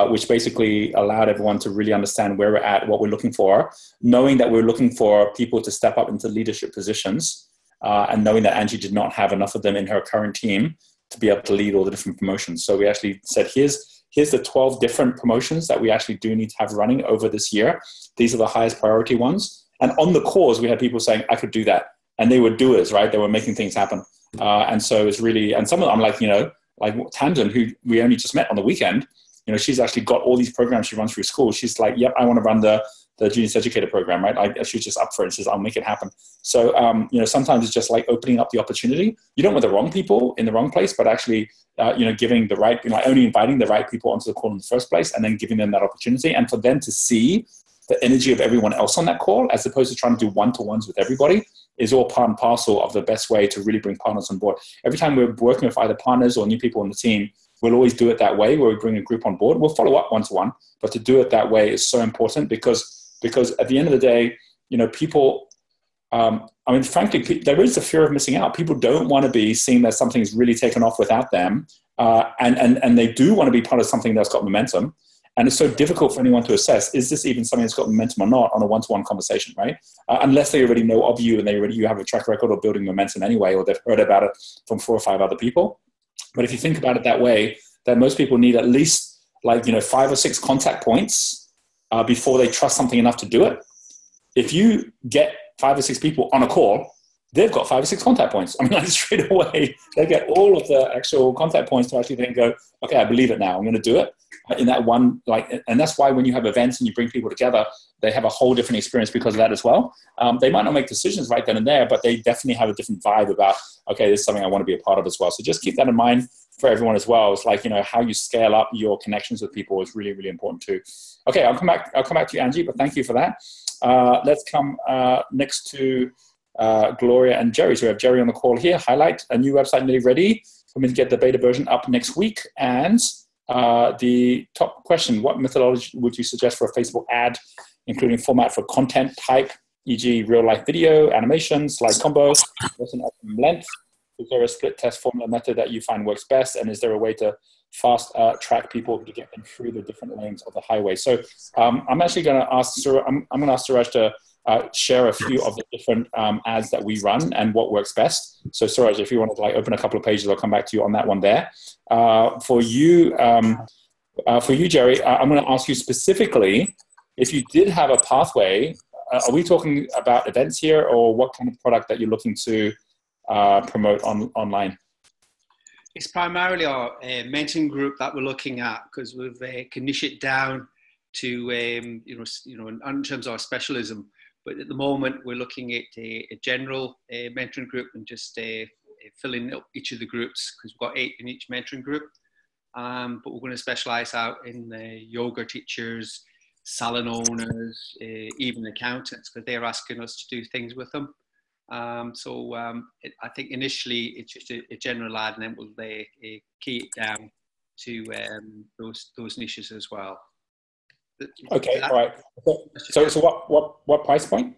which basically allowed everyone to really understand where we're at, what we're looking for, knowing that we're looking for people to step up into leadership positions, and knowing that Angie did not have enough of them in her current team to be able to lead all the different promotions. So we actually said, here's the 12 different promotions that we actually do need to have running over this year. These are the highest priority ones. And on the calls, we had people saying, I could do that. And they were doers, right? They were making things happen. And so it's really, and some of them, like Tamsin, who we only just met on the weekend, she's actually got all these programs she runs through school. She's like, yep, I want to run the Genius Educator program, right? She's just up for it and says, I'll make it happen. So, sometimes it's just like opening up the opportunity. You don't want the wrong people in the wrong place, but actually, giving the right, only inviting the right people onto the call in the first place, and then giving them that opportunity, and for them to see the energy of everyone else on that call, as opposed to trying to do one-to-ones with everybody, is all part and parcel of the best way to really bring partners on board. Every time we're working with either partners or new people on the team, we'll always do it that way, where we bring a group on board. We'll follow up one-to-one, but to do it that way is so important because at the end of the day, people, frankly, there is a fear of missing out. People don't want to be seeing that something is really taken off without them. And they do want to be part of something that's got momentum. And it's so difficult for anyone to assess, is this even something that's got momentum or not on a one-to-one conversation, right? Unless they already know of you and you have a track record of building momentum anyway, or they've heard about it from 4 or 5 other people. But if you think about it that way, then most people need at least 5 or 6 contact points before they trust something enough to do it. If you get 5 or 6 people on a call, they've got 5 or 6 contact points. Straight away, they get all of the actual contact points to actually then go, okay, I believe it now. I'm going to do it in that one, and that's why when you have events and you bring people together, they have a whole different experience because of that as well. They might not make decisions right then and there, but they definitely have a different vibe about, okay, this is something I want to be a part of as well. So just keep that in mind for everyone as well. It's like, how you scale up your connections with people is really, really important too. Okay, I'll come back to you, Angie, but thank you for that. Let's come next to Gloria and Jerry. So we have Jerry on the call here. Highlight a new website nearly ready. We're going to get the beta version up next week. And the top question, what methodology would you suggest for a Facebook ad, including format for content type, e.g. real-life video, animation, slide combo, length? Is there a split test formula method that you find works best? And is there a way to fast track people to get them through the different lanes of the highway? So I'm actually going to ask Suraj to share a few of the different ads that we run and what works best. So Suraj, if you want to open a couple of pages, I'll come back to you on that one there. For you, Jerry, I'm going to ask you specifically, if you did have a pathway, are we talking about events here, or what kind of product that you're looking to promote online? It's primarily our mentoring group that we're looking at, because we've can niche it down to in terms of our specialism. But at the moment, we're looking at a general mentoring group and just filling up each of the groups, because we've got 8 in each mentoring group. But we're going to specialize out in yoga teachers, salon owners, even accountants, because they're asking us to do things with them. I think initially it's just a general ad, and then we'll key it down to those niches as well. Okay, all right. So what price point?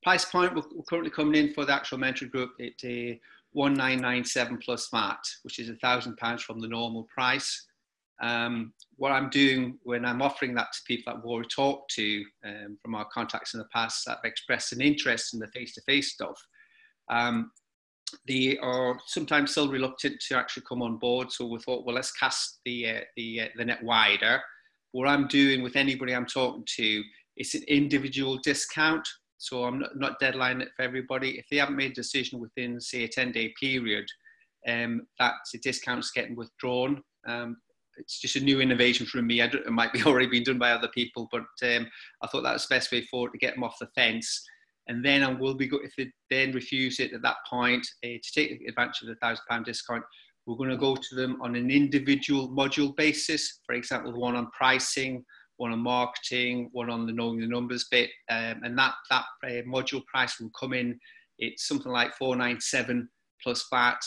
Price point, we're currently coming in for the actual mentoring group at a 1997 plus VAT, which is £1,000 from the normal price. What I'm doing when I'm offering that to people that we've already talked to from our contacts in the past that have expressed an interest in the face-to-face stuff, they are sometimes still reluctant to actually come on board. So we thought, well, let's cast the net wider. What I'm doing with anybody I'm talking to, it's an individual discount. So I'm not deadlining it for everybody. If they haven't made a decision within, say, a 10-day period, that the discount's getting withdrawn. it's just a new innovation from me. It might be already been done by other people, but I thought that was the best way forward to get them off the fence. And then I will be, if they then refuse it at that point, to take advantage of the £1,000 discount, we're going to go to them on an individual module basis. For example, one on pricing, one on marketing, one on the knowing the numbers bit. And that module price will come in, it's something like $497 plus VAT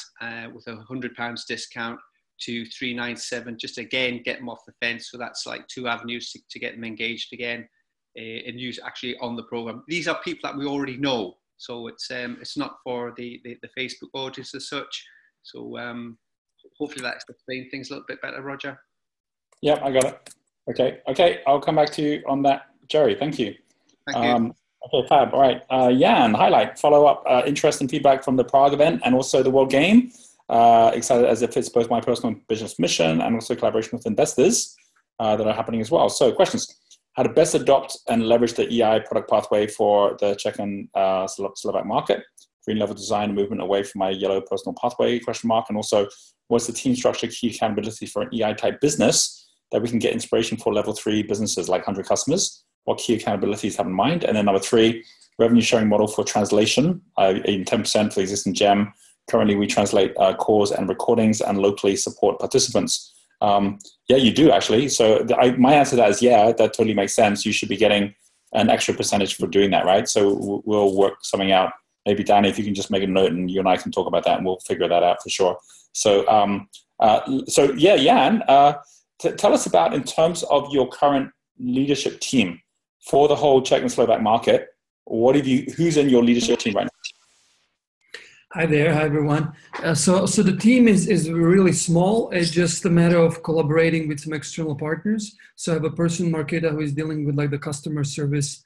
with a £100 discount to $397, just again, get them off the fence. So that's like 2 avenues to get them engaged again and use actually on the program. These are people that we already know. So it's not for the Facebook audience as such. So hopefully that's explained things a little bit better, Roger. Yeah, I got it. Okay, I'll come back to you on that, Jerry. Thank you. Thank you. Okay, fab. All right, Jan, highlight, follow up, interest and feedback from the Prague event and also the World Game. Excited as it fits both my personal business mission and also collaboration with investors that are happening as well. So questions. How to best adopt and leverage the EI product pathway for the Czech and Slovak market. Green level design movement away from my yellow personal pathway, ? And also, what's the team structure, key accountability for an EI type business that we can get inspiration for level 3 businesses like 100 customers? What key accountabilities have in mind? And then number 3, revenue sharing model for translation, even 10% for the existing GEM. Currently, we translate calls and recordings and locally support participants. Yeah, you do actually. So my answer to that is, yeah, that totally makes sense. You should be getting an extra percentage for doing that, right? So we'll work something out. Maybe Danny, if you can just make a note and you and I can talk about that and we'll figure that out for sure. So, yeah, Jan, tell us about, in terms of your current leadership team for the whole Czech and Slovak market, who's in your leadership team right now? Hi there, hi everyone. So the team is really small. It's just a matter of collaborating with some external partners. So I have a person, Marketa, who is dealing with like the customer service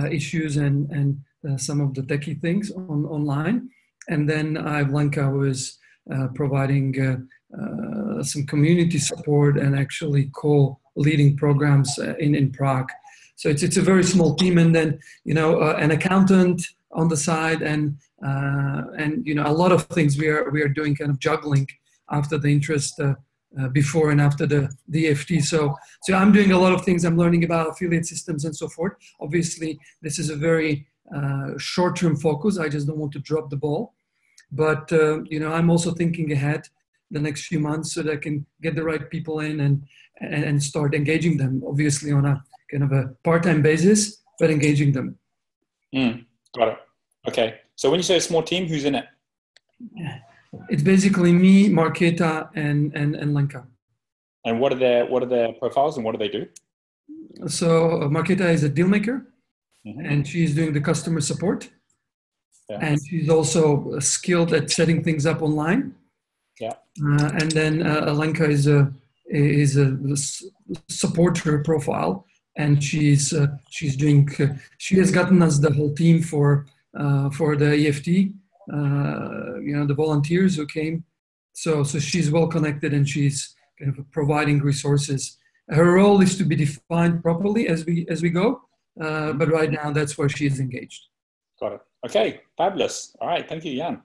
issues and some of the techie things online. And then I have Lenka, who is providing some community support and actually co-leading programs in Prague. So it's a very small team, and then an accountant on the side, and a lot of things we are doing, kind of juggling after the interest before and after the EFT. So I'm doing a lot of things. I'm learning about affiliate systems and so forth. Obviously, this is a very short-term focus. I just don't want to drop the ball. But I'm also thinking ahead the next few months so that I can get the right people in and start engaging them, obviously on a kind of a part-time basis, but engaging them. Got it. Okay. So when you say a small team, who's in it? It's basically me, Marketa, and Lenka. And what are their profiles and what do they do? So Marketa is a deal maker, and she's doing the customer support. Yeah. And she's also skilled at setting things up online. Yeah. And then Lenka is a supporter profile, and she has gotten us the whole team for the EFT. The volunteers who came. So she's well connected, and she's kind of providing resources. Her role is to be defined properly as we go, but right now that's where she is engaged. Got it. Okay, fabulous. All right, thank you, Jan.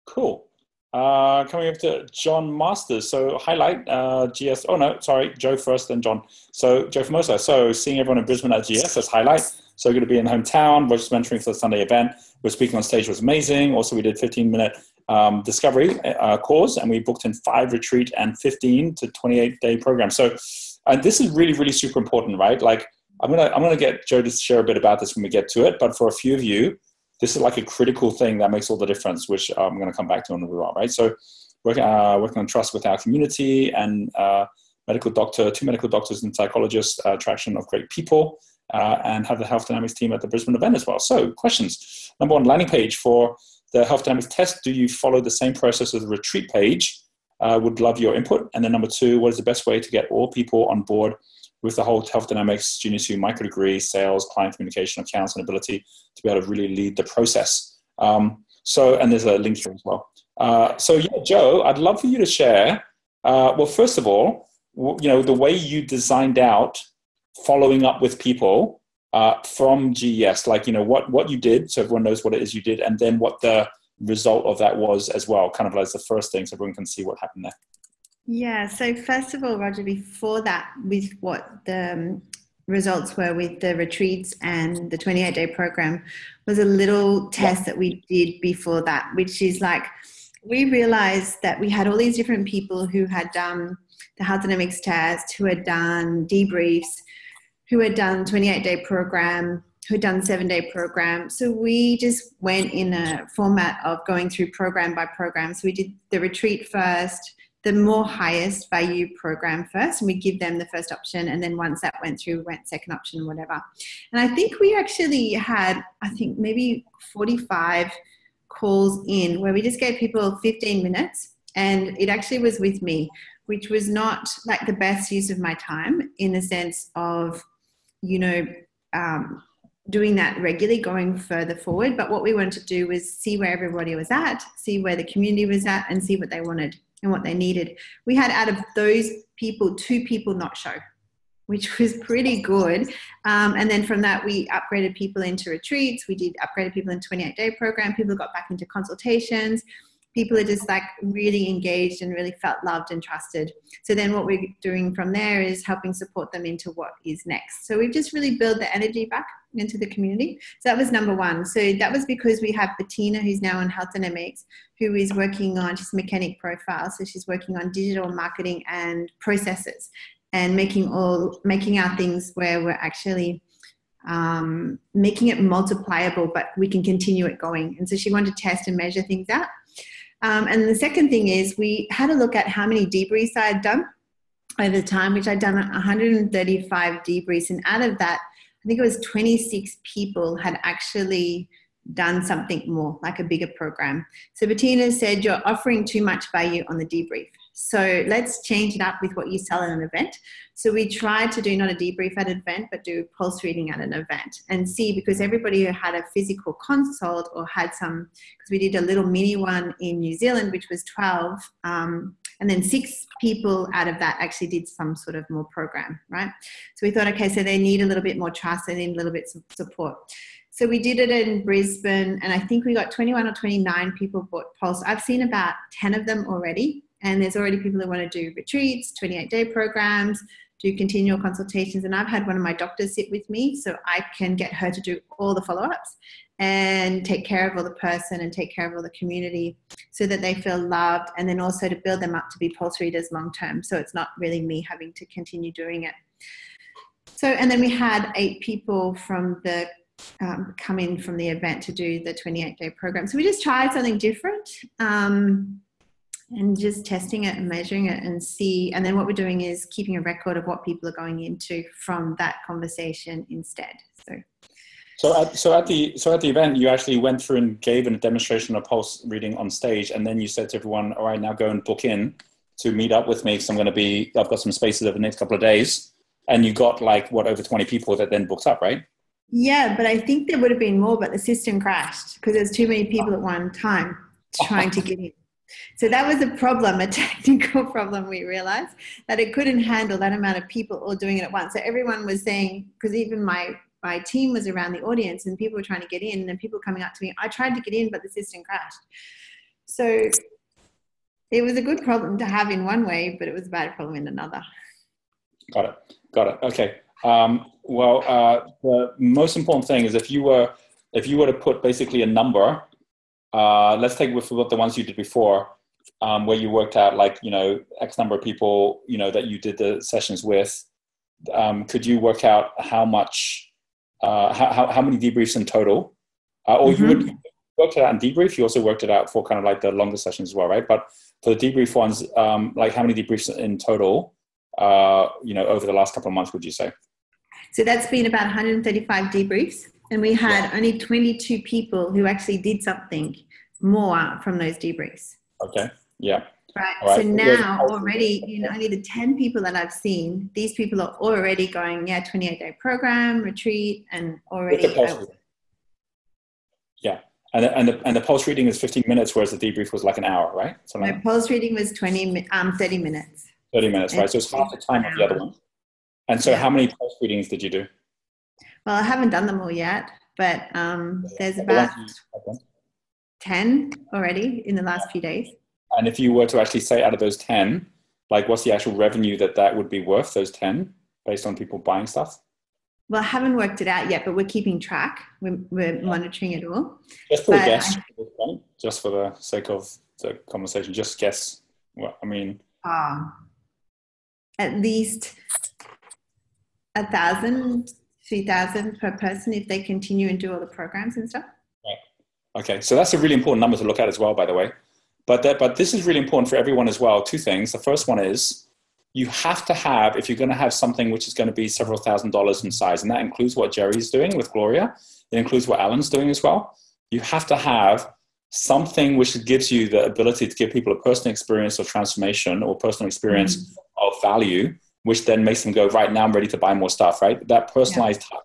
Cool. Coming up to John Masters. So highlight GS. Oh no, sorry, Joe first, then John. So Joe Formosa. So seeing everyone in Brisbane at GS as highlight. So going to be in the hometown. Roger's mentoring for the Sunday event. We're speaking on stage, was amazing. Also, we did 15-minute discovery course, and we booked in 5 retreat and 15 to 28-day programs. So this is really, really super important, right? Like I'm gonna get Joe to share a bit about this when we get to it. But for a few of you, this is like a critical thing that makes all the difference, which I'm going to come back to in a while, right? So working on trust with our community and 2 medical doctors and psychologists, attraction of great people, and have the Health Dynamics team at the Brisbane event as well. So questions. Number 1, landing page for the Health Dynamics test. Do you follow the same process as the retreat page? Would love your input. And then number 2, what is the best way to get all people on board with the whole Health Dynamics, Genius U, micro degree, sales, client communication, accounts, and ability to be able to really lead the process. And there's a link here as well. Joe, I'd love for you to share. Well, first of all, the way you designed out following up with people from GES, like, what you did, so everyone knows what it is you did, and then what the result of that was as well, kind of as the first thing, so everyone can see what happened there. Yeah, so first of all, Roger, before that, with what the results were with the retreats and the 28-day program, was a little test that we did before that, which is like, we realized that we had all these different people who had done the health dynamics test, who had done debriefs, who had done 28-day program, who had done 7-day program. So we just went in a format of going through program by program. So we did the retreat first, the more highest value program first, and we give them the first option. And then once that went through, we went second option, whatever. And I think we actually had, I think maybe 45 calls in where we just gave people 15 minutes, and it actually was with me, which was not like the best use of my time in the sense of, you know, doing that regularly, going further forward. But what we wanted to do was see where everybody was at, see where the community was at, and see what they wanted and what they needed. We had, out of those people, 2 people not show, which was pretty good. And then from that, we upgraded people into retreats. We did upgraded people in 28-day program. People got back into consultations. People are just like really engaged and really felt loved and trusted. So then what we're doing from there is helping support them into what is next. So we've just really built the energy back into the community. So that was number 1. So that was because we have Bettina, who's now on health dynamics, who is working on, she's mechanic profile. So she's working on digital marketing and processes and making our things where we're actually making it multipliable, but we can continue it going. And so she wanted to test and measure things out. And the second thing is we had a look at how many debriefs I had done over time, which I'd done 135 debriefs. And out of that, I think it was 26 people had actually done something more, like a bigger program. So Bettina said, you're offering too much value on the debrief. So let's change it up with what you sell at an event. So we tried to do not a debrief at an event, but do pulse reading at an event and see, because everybody who had a physical consult or had some, because we did a little mini one in New Zealand, which was 12, and then 6 people out of that actually did some sort of more program, right? So we thought, okay, so they need a little bit more trust, they need a little bit of support. So we did it in Brisbane, and I think we got 21 or 29 people bought Pulse. I've seen about 10 of them already, and there's already people who want to do retreats, 28-day programs, do continual consultations. And I've had one of my doctors sit with me so I can get her to do all the follow-ups and take care of all the person and take care of all the community so that they feel loved, and then also to build them up to be Pulse readers long-term. So it's not really me having to continue doing it. So, and then we had 8 people from the come in from the event to do the 28-day program. So we just tried something different and just testing it and measuring it and see. And then what we're doing is keeping a record of what people are going into from that conversation instead. So at the event, you actually went through and gave a demonstration of pulse reading on stage, and then you said to everyone, all right, now go and book in to meet up with me because I've got some spaces over the next couple of days. And you got like, what, over 20 people that then booked up, right? Yeah, but I think there would have been more, but the system crashed because there's too many people at one time trying to get in. So that was a problem, a technical problem. We realized that it couldn't handle that amount of people all doing it at once. So everyone was saying, because even my team was around the audience and people were trying to get in, and people coming up to me, I tried to get in, but the system crashed. So it was a good problem to have in one way, but it was a bad problem in another. Got it. Okay. The most important thing is if you were to put basically a number, let's take with the ones you did before, where you worked out like, X number of people, that you did the sessions with. Could you work out how much, how many debriefs in total? Or you would work it out in debrief. You also worked it out for kind of like the longer sessions as well, right? But for the debrief ones, like how many debriefs in total, over the last couple of months, would you say? So that's been about 135 debriefs. And we had only 22 people who actually did something more from those debriefs. Okay. Yeah. Right. So now already, only the 10 people that I've seen, these people are already going, 28-day program, retreat, and already. Yeah. And the pulse reading is 15 minutes, whereas the debrief was like an hour, right? No, pulse reading was 30 minutes. 30 minutes, right? So it's half the time of the other one. And so how many pulse readings did you do? Well, I haven't done them all yet, but there's about 10 already in the last few days. And if you were to actually say out of those 10, Like, what's the actual revenue that would be worth, those 10, based on people buying stuff? Well, I haven't worked it out yet, but we're keeping track. We're monitoring it all. Just put a guess, just for the sake of the conversation. Just guess. What I mean. At least 1,000, 2,000 per person if they continue and do all the programs and stuff. Right. Okay, so that's a really important number to look at as well, by the way. But this is really important for everyone as well. Two things. The first one is, you have to have, if you're going to have something which is going to be several $1,000s in size, and that includes what Jerry's doing with Gloria, it includes what Alan's doing as well. You have to have something which gives you the ability to give people a personal experience of transformation or personal experience of value, which then makes them go, right, now I'm ready to buy more stuff, right? That personalized touch.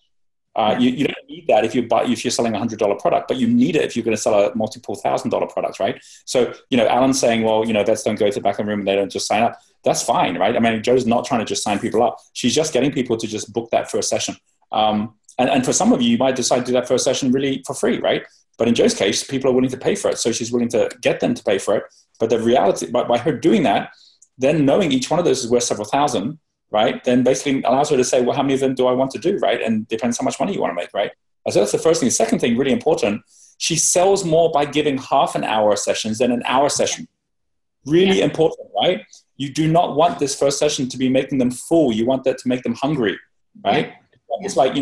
You don't need that if you're selling $100 product, but you need it if you're going to sell a multiple $1,000 product, right? So, Alan's saying, well, vets don't go to the back of the room and they don't just sign up. That's fine, right? I mean, Joe's not trying to just sign people up. She's just getting people to just book that first session. And for some of you might decide to do that first session really for free, right? But in Joe's case, people are willing to pay for it. So she's willing to get them to pay for it. But the reality, by her doing that, then knowing each one of those is worth several thousand, right? Then basically allows her to say, well, how many of them do I want to do, right? And depends how much money you want to make, right? So that's the first thing. The second thing, really important, she sells more by giving half an hour sessions than an hour session. Really important, right? You do not want this first session to be making them full. You want that to make them hungry, right? It's like, do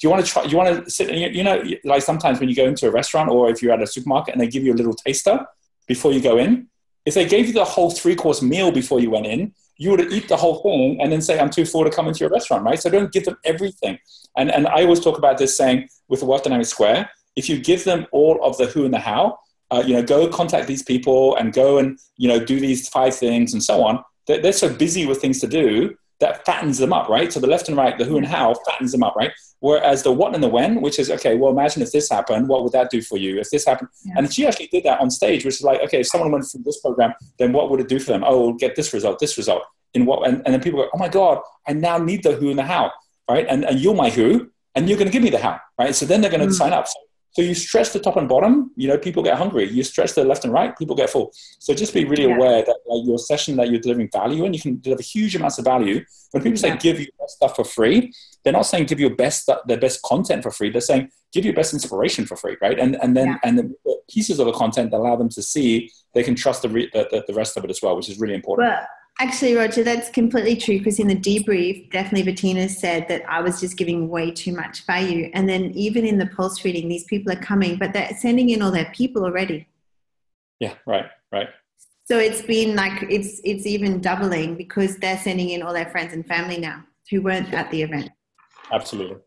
you want to sit, like sometimes when you go into a restaurant or if you're at a supermarket and they give you a little taster before you go in, if they gave you the whole 3-course meal before you went in, you would eat the whole thing and then say, I'm too full to come into your restaurant, right? So don't give them everything. And I always talk about this saying with the Wealth Dynamic Square, if you give them all of the who and the how, go contact these people and go and, do these 5 things and so on. They're so busy with things to do that fattens them up, right? So the left and right, the who and how fattens them up, right? Whereas the what and the when, which is, okay, well, imagine if this happened, what would that do for you? If this happened, and she actually did that on stage, which is like, okay, if someone went through this program, then what would it do for them? Oh, we'll get this result, in what, and then people go, oh my God, I now need the who and the how, right? And you're my who, and you're going to give me the how, right? So then they're going to sign up. So you stretch the top and bottom, people get hungry. You stretch the left and right, people get full. So just be really aware that your session that you're delivering value in, you can deliver huge amounts of value. When people say give you best stuff for free, they're not saying give you the best content for free. They're saying give you best inspiration for free, right? And then the pieces of the content that allow them to see, they can trust the rest of it as well, which is really important. Well, actually, Roger, that's completely true, because in the debrief, definitely Bettina said that I was just giving way too much value. And then even in the pulse reading, these people are coming, but they're sending in all their people already. Yeah, right. So it's been like, it's even doubling because they're sending in all their friends and family now who weren't at the event. Absolutely.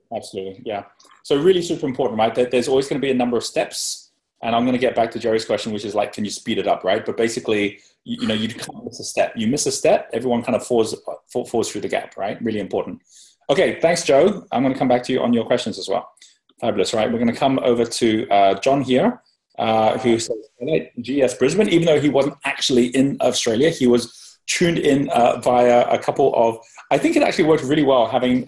Yeah. So really super important, right? There's always going to be a number of steps. And I'm going to get back to Jerry's question, which is like, can you speed it up, right? But basically, you can't miss a step. You miss a step, everyone kind of falls through the gap, right? Really important. Okay, thanks, Joe. I'm going to come back to you on your questions as well. Fabulous, right? We're going to come over to John here, who says, GS Brisbane, even though he wasn't actually in Australia, he was tuned in via a couple of, I think it actually worked really well having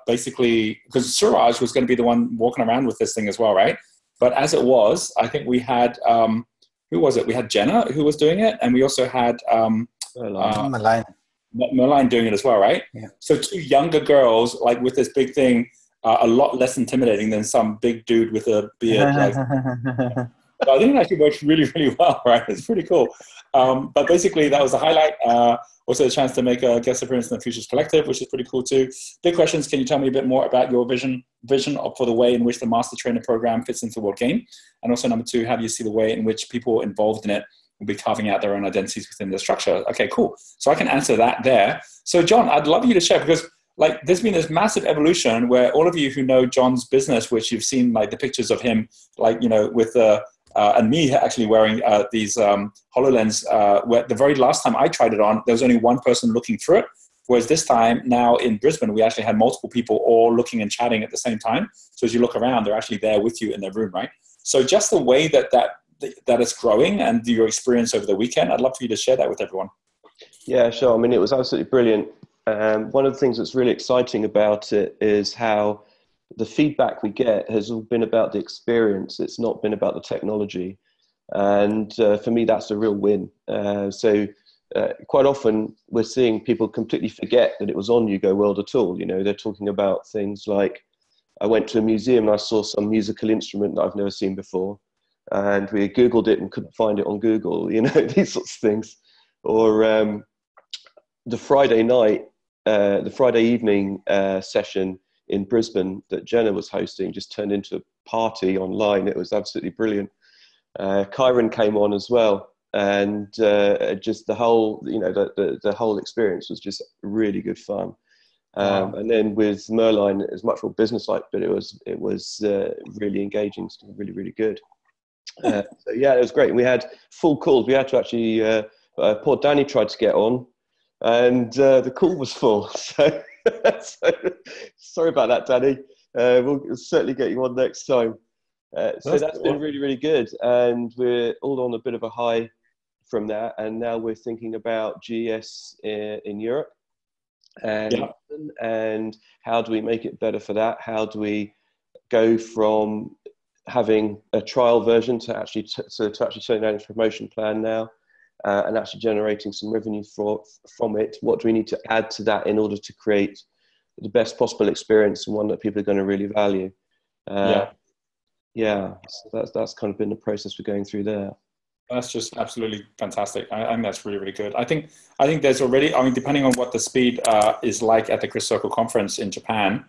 basically, because Suraj was going to be the one walking around with this thing as well, right? But as it was, I think we had, who was it? We had Jenna who was doing it, and we also had Merline doing it as well, right? Yeah. So 2 younger girls, like with this big thing, a lot less intimidating than some big dude with a beard. Like, so I think it actually works really, really well, right? It's pretty cool. But basically, that was the highlight. Also, a chance to make a guest appearance in the Futures Collective, which is pretty cool too. Big questions. Can you tell me a bit more about your vision for the way in which the Master Trainer program fits into the world game? And also, number 2, how do you see the way in which people involved in it will be carving out their own identities within the structure? Okay, cool. So I can answer that there. So John, I'd love you to share, because like there's been this massive evolution where all of you who know John's business, which you've seen like the pictures of him, like, with the, and me actually wearing these HoloLens, where the very last time I tried it on, there was only one person looking through it. Whereas this time now in Brisbane, we actually had multiple people all looking and chatting at the same time. So as you look around, they're actually there with you in their room, right? So just the way that it's growing and your experience over the weekend, I'd love for you to share that with everyone. Yeah, sure. I mean, it was absolutely brilliant. One of the things that's really exciting about it is how the feedback we get has all been about the experience. It's not been about the technology. And for me, that's a real win. So quite often we're seeing people completely forget that it was on YouGo World at all. You know, they're talking about things like, I went to a museum and I saw some musical instrument that I've never seen before, and we Googled it and couldn't find it on Google, you know, these sorts of things. Or the Friday evening session in Brisbane that Jenna was hosting just turned into a party online. It was absolutely brilliant. Kyron came on as well, and just the whole, you know, the whole experience was just really good fun. And then with Merline, it was much more business-like, but it was really engaging, really, really good. So yeah, it was great. We had full calls. We had to actually, poor Danny tried to get on, and the call was full. So, sorry about that, Danny. We'll certainly get you on next time. So that's been really, really good. And we're all on a bit of a high from that. And now we're thinking about GS in Europe. And how do we make it better for that? How do we go from having a trial version to actually turning out a promotion plan now, and actually generating some revenue from it? What do we need to add to that in order to create the best possible experience and one that people are going to really value? So that's kind of been the process we're going through there. That's just absolutely fantastic. I think that's really, really good. I think there's already, I mean, depending on what the speed is like at the Chris Circle conference in Japan,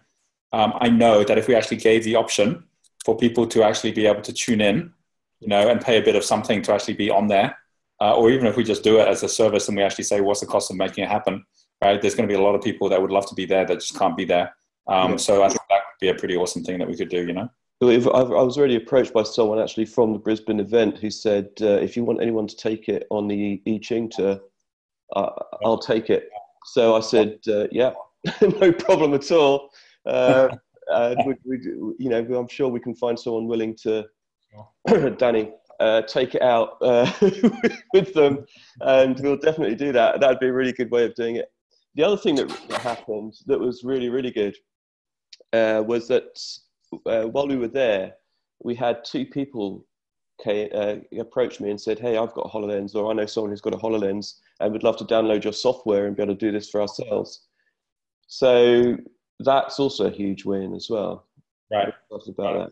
I know that if we actually gave the option for people to actually be able to tune in, you know, and pay a bit of something to actually be on there, or even if we just do it as a service and we actually say, what's the cost of making it happen, right? There's going to be a lot of people that would love to be there that just can't be there. So I think that would be a pretty awesome thing that we could do, you know? I was already approached by someone actually from the Brisbane event who said, if you want anyone to take it on the I Ching tour, I'll take it. So I said, yeah, no problem at all. You know, I'm sure we can find someone willing to, Danny, take it out with them, and we'll definitely do that. That'd be a really good way of doing it. The other thing that happened that was really, really good was that while we were there, we had two people approach me and said, hey, I've got a HoloLens, or I know someone who's got a HoloLens and would love to download your software and be able to do this for ourselves. So that's also a huge win as well. Right. That.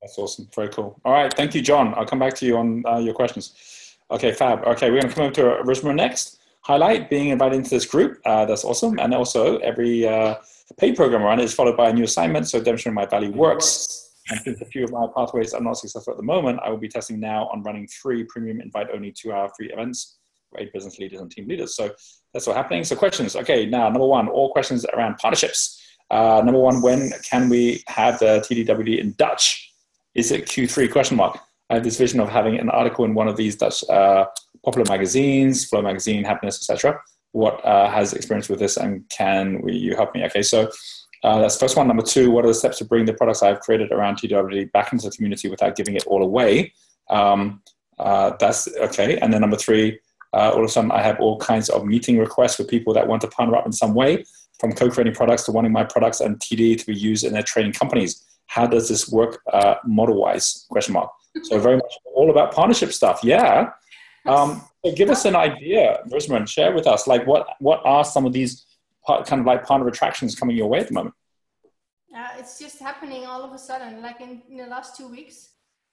That's awesome. Very cool. All right. Thank you, John. I'll come back to you on your questions. Okay, fab. Okay, we're going to come over to Rishma next. Highlight being invited into this group. That's awesome. And also every paid program run is followed by a new assignment. So demonstrating my value works. And since a few of my pathways are not successful at the moment, I will be testing now on running 3 premium invite-only 2-hour free events for 8 business leaders and team leaders. So that's what's happening. So questions. Okay, now number 1, all questions around partnerships. Number 1, when can we have the TDWD in Dutch? Is it Q3? I have this vision of having an article in one of these Dutch popular magazines, Flow Magazine, Happiness, etc. What has experience with this, and can you help me? Okay, so that's the first one. Number 2, what are the steps to bring the products I've created around TWD back into the community without giving it all away? That's okay. And then number 3, all of a sudden I have all kinds of meeting requests with people that want to partner up in some way, from co-creating products to wanting my products and TD to be used in their training companies. How does this work model-wise? So very much all about partnership stuff. Yeah. So give us an idea, Risman, share with us, like what are some of these kind of like partner attractions coming your way at the moment? It's just happening all of a sudden. Like in the last 2 weeks,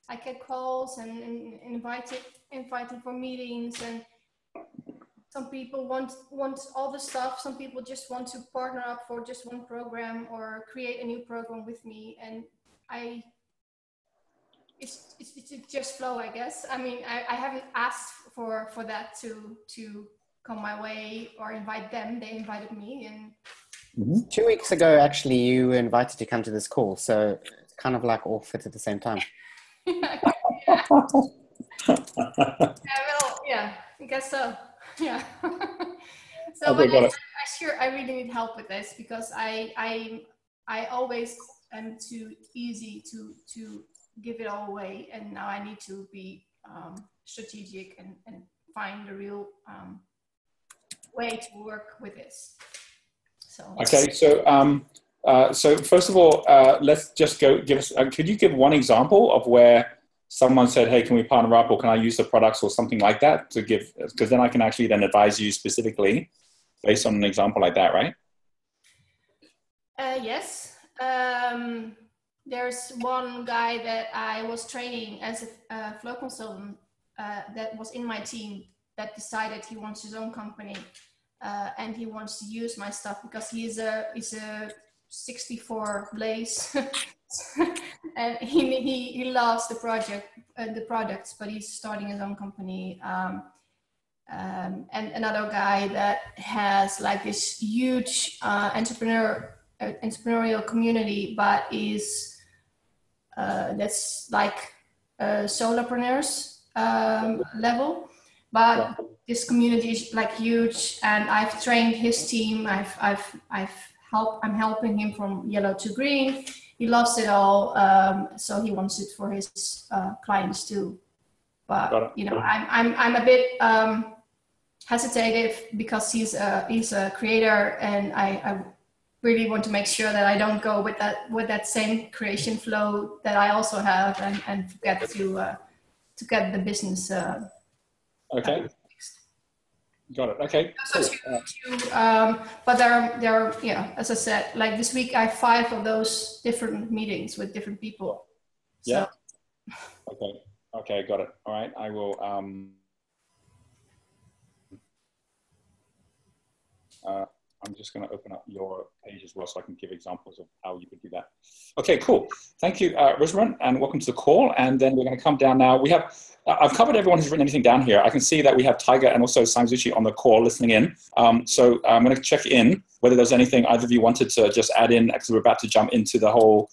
I get calls and invited for meetings, and some people want all the stuff. Some people just want to partner up for just one program or create a new program with me. And it's just flow, I guess. I mean, I haven't asked for that to come my way or invite them. They invited me. And 2 weeks ago, actually, you were invited to come to this call. So it's kind of like all fit at the same time. Yeah, I guess so. Yeah. So I really need help with this, because I always am too easy to give it all away, and now I need to be strategic and find the real way to work with this. So okay, so first of all, let's just go give us. Could you give one example of where someone said, hey, can we partner up, or can I use the products or something like that to give, because then I can actually then advise you specifically based on an example like that, right? Yes. There's one guy that I was training as a flow consultant that was in my team that decided he wants his own company and he wants to use my stuff because he's a 64 Blaze and he loves the products, but he's starting his own company. And another guy that has like this huge entrepreneurial community, but is that's like solopreneurs level, but this community is like huge, and I've trained his team. I'm helping him from yellow to green. He loves it all, so he wants it for his clients too. But you know, I'm a bit hesitative because he's a creator, and I really want to make sure that I don't go with that same creation flow that I also have, and forget to get the business. Okay. Got it. Okay. Cool. But there are, yeah, as I said, like this week I have 5 of those different meetings with different people. Yeah. So. Okay. Got it. All right. I will. I'm just going to open up your page as well so I can give examples of how you could do that. Okay, cool. Thank you, Rizwan, and welcome to the call. And then we're going to come down now. We have, I've covered everyone who's written anything down here. I can see that we have Tiger and also Samzuchi on the call listening in. So I'm going to check in whether there's anything either of you wanted to just add in, because we're about to jump into the whole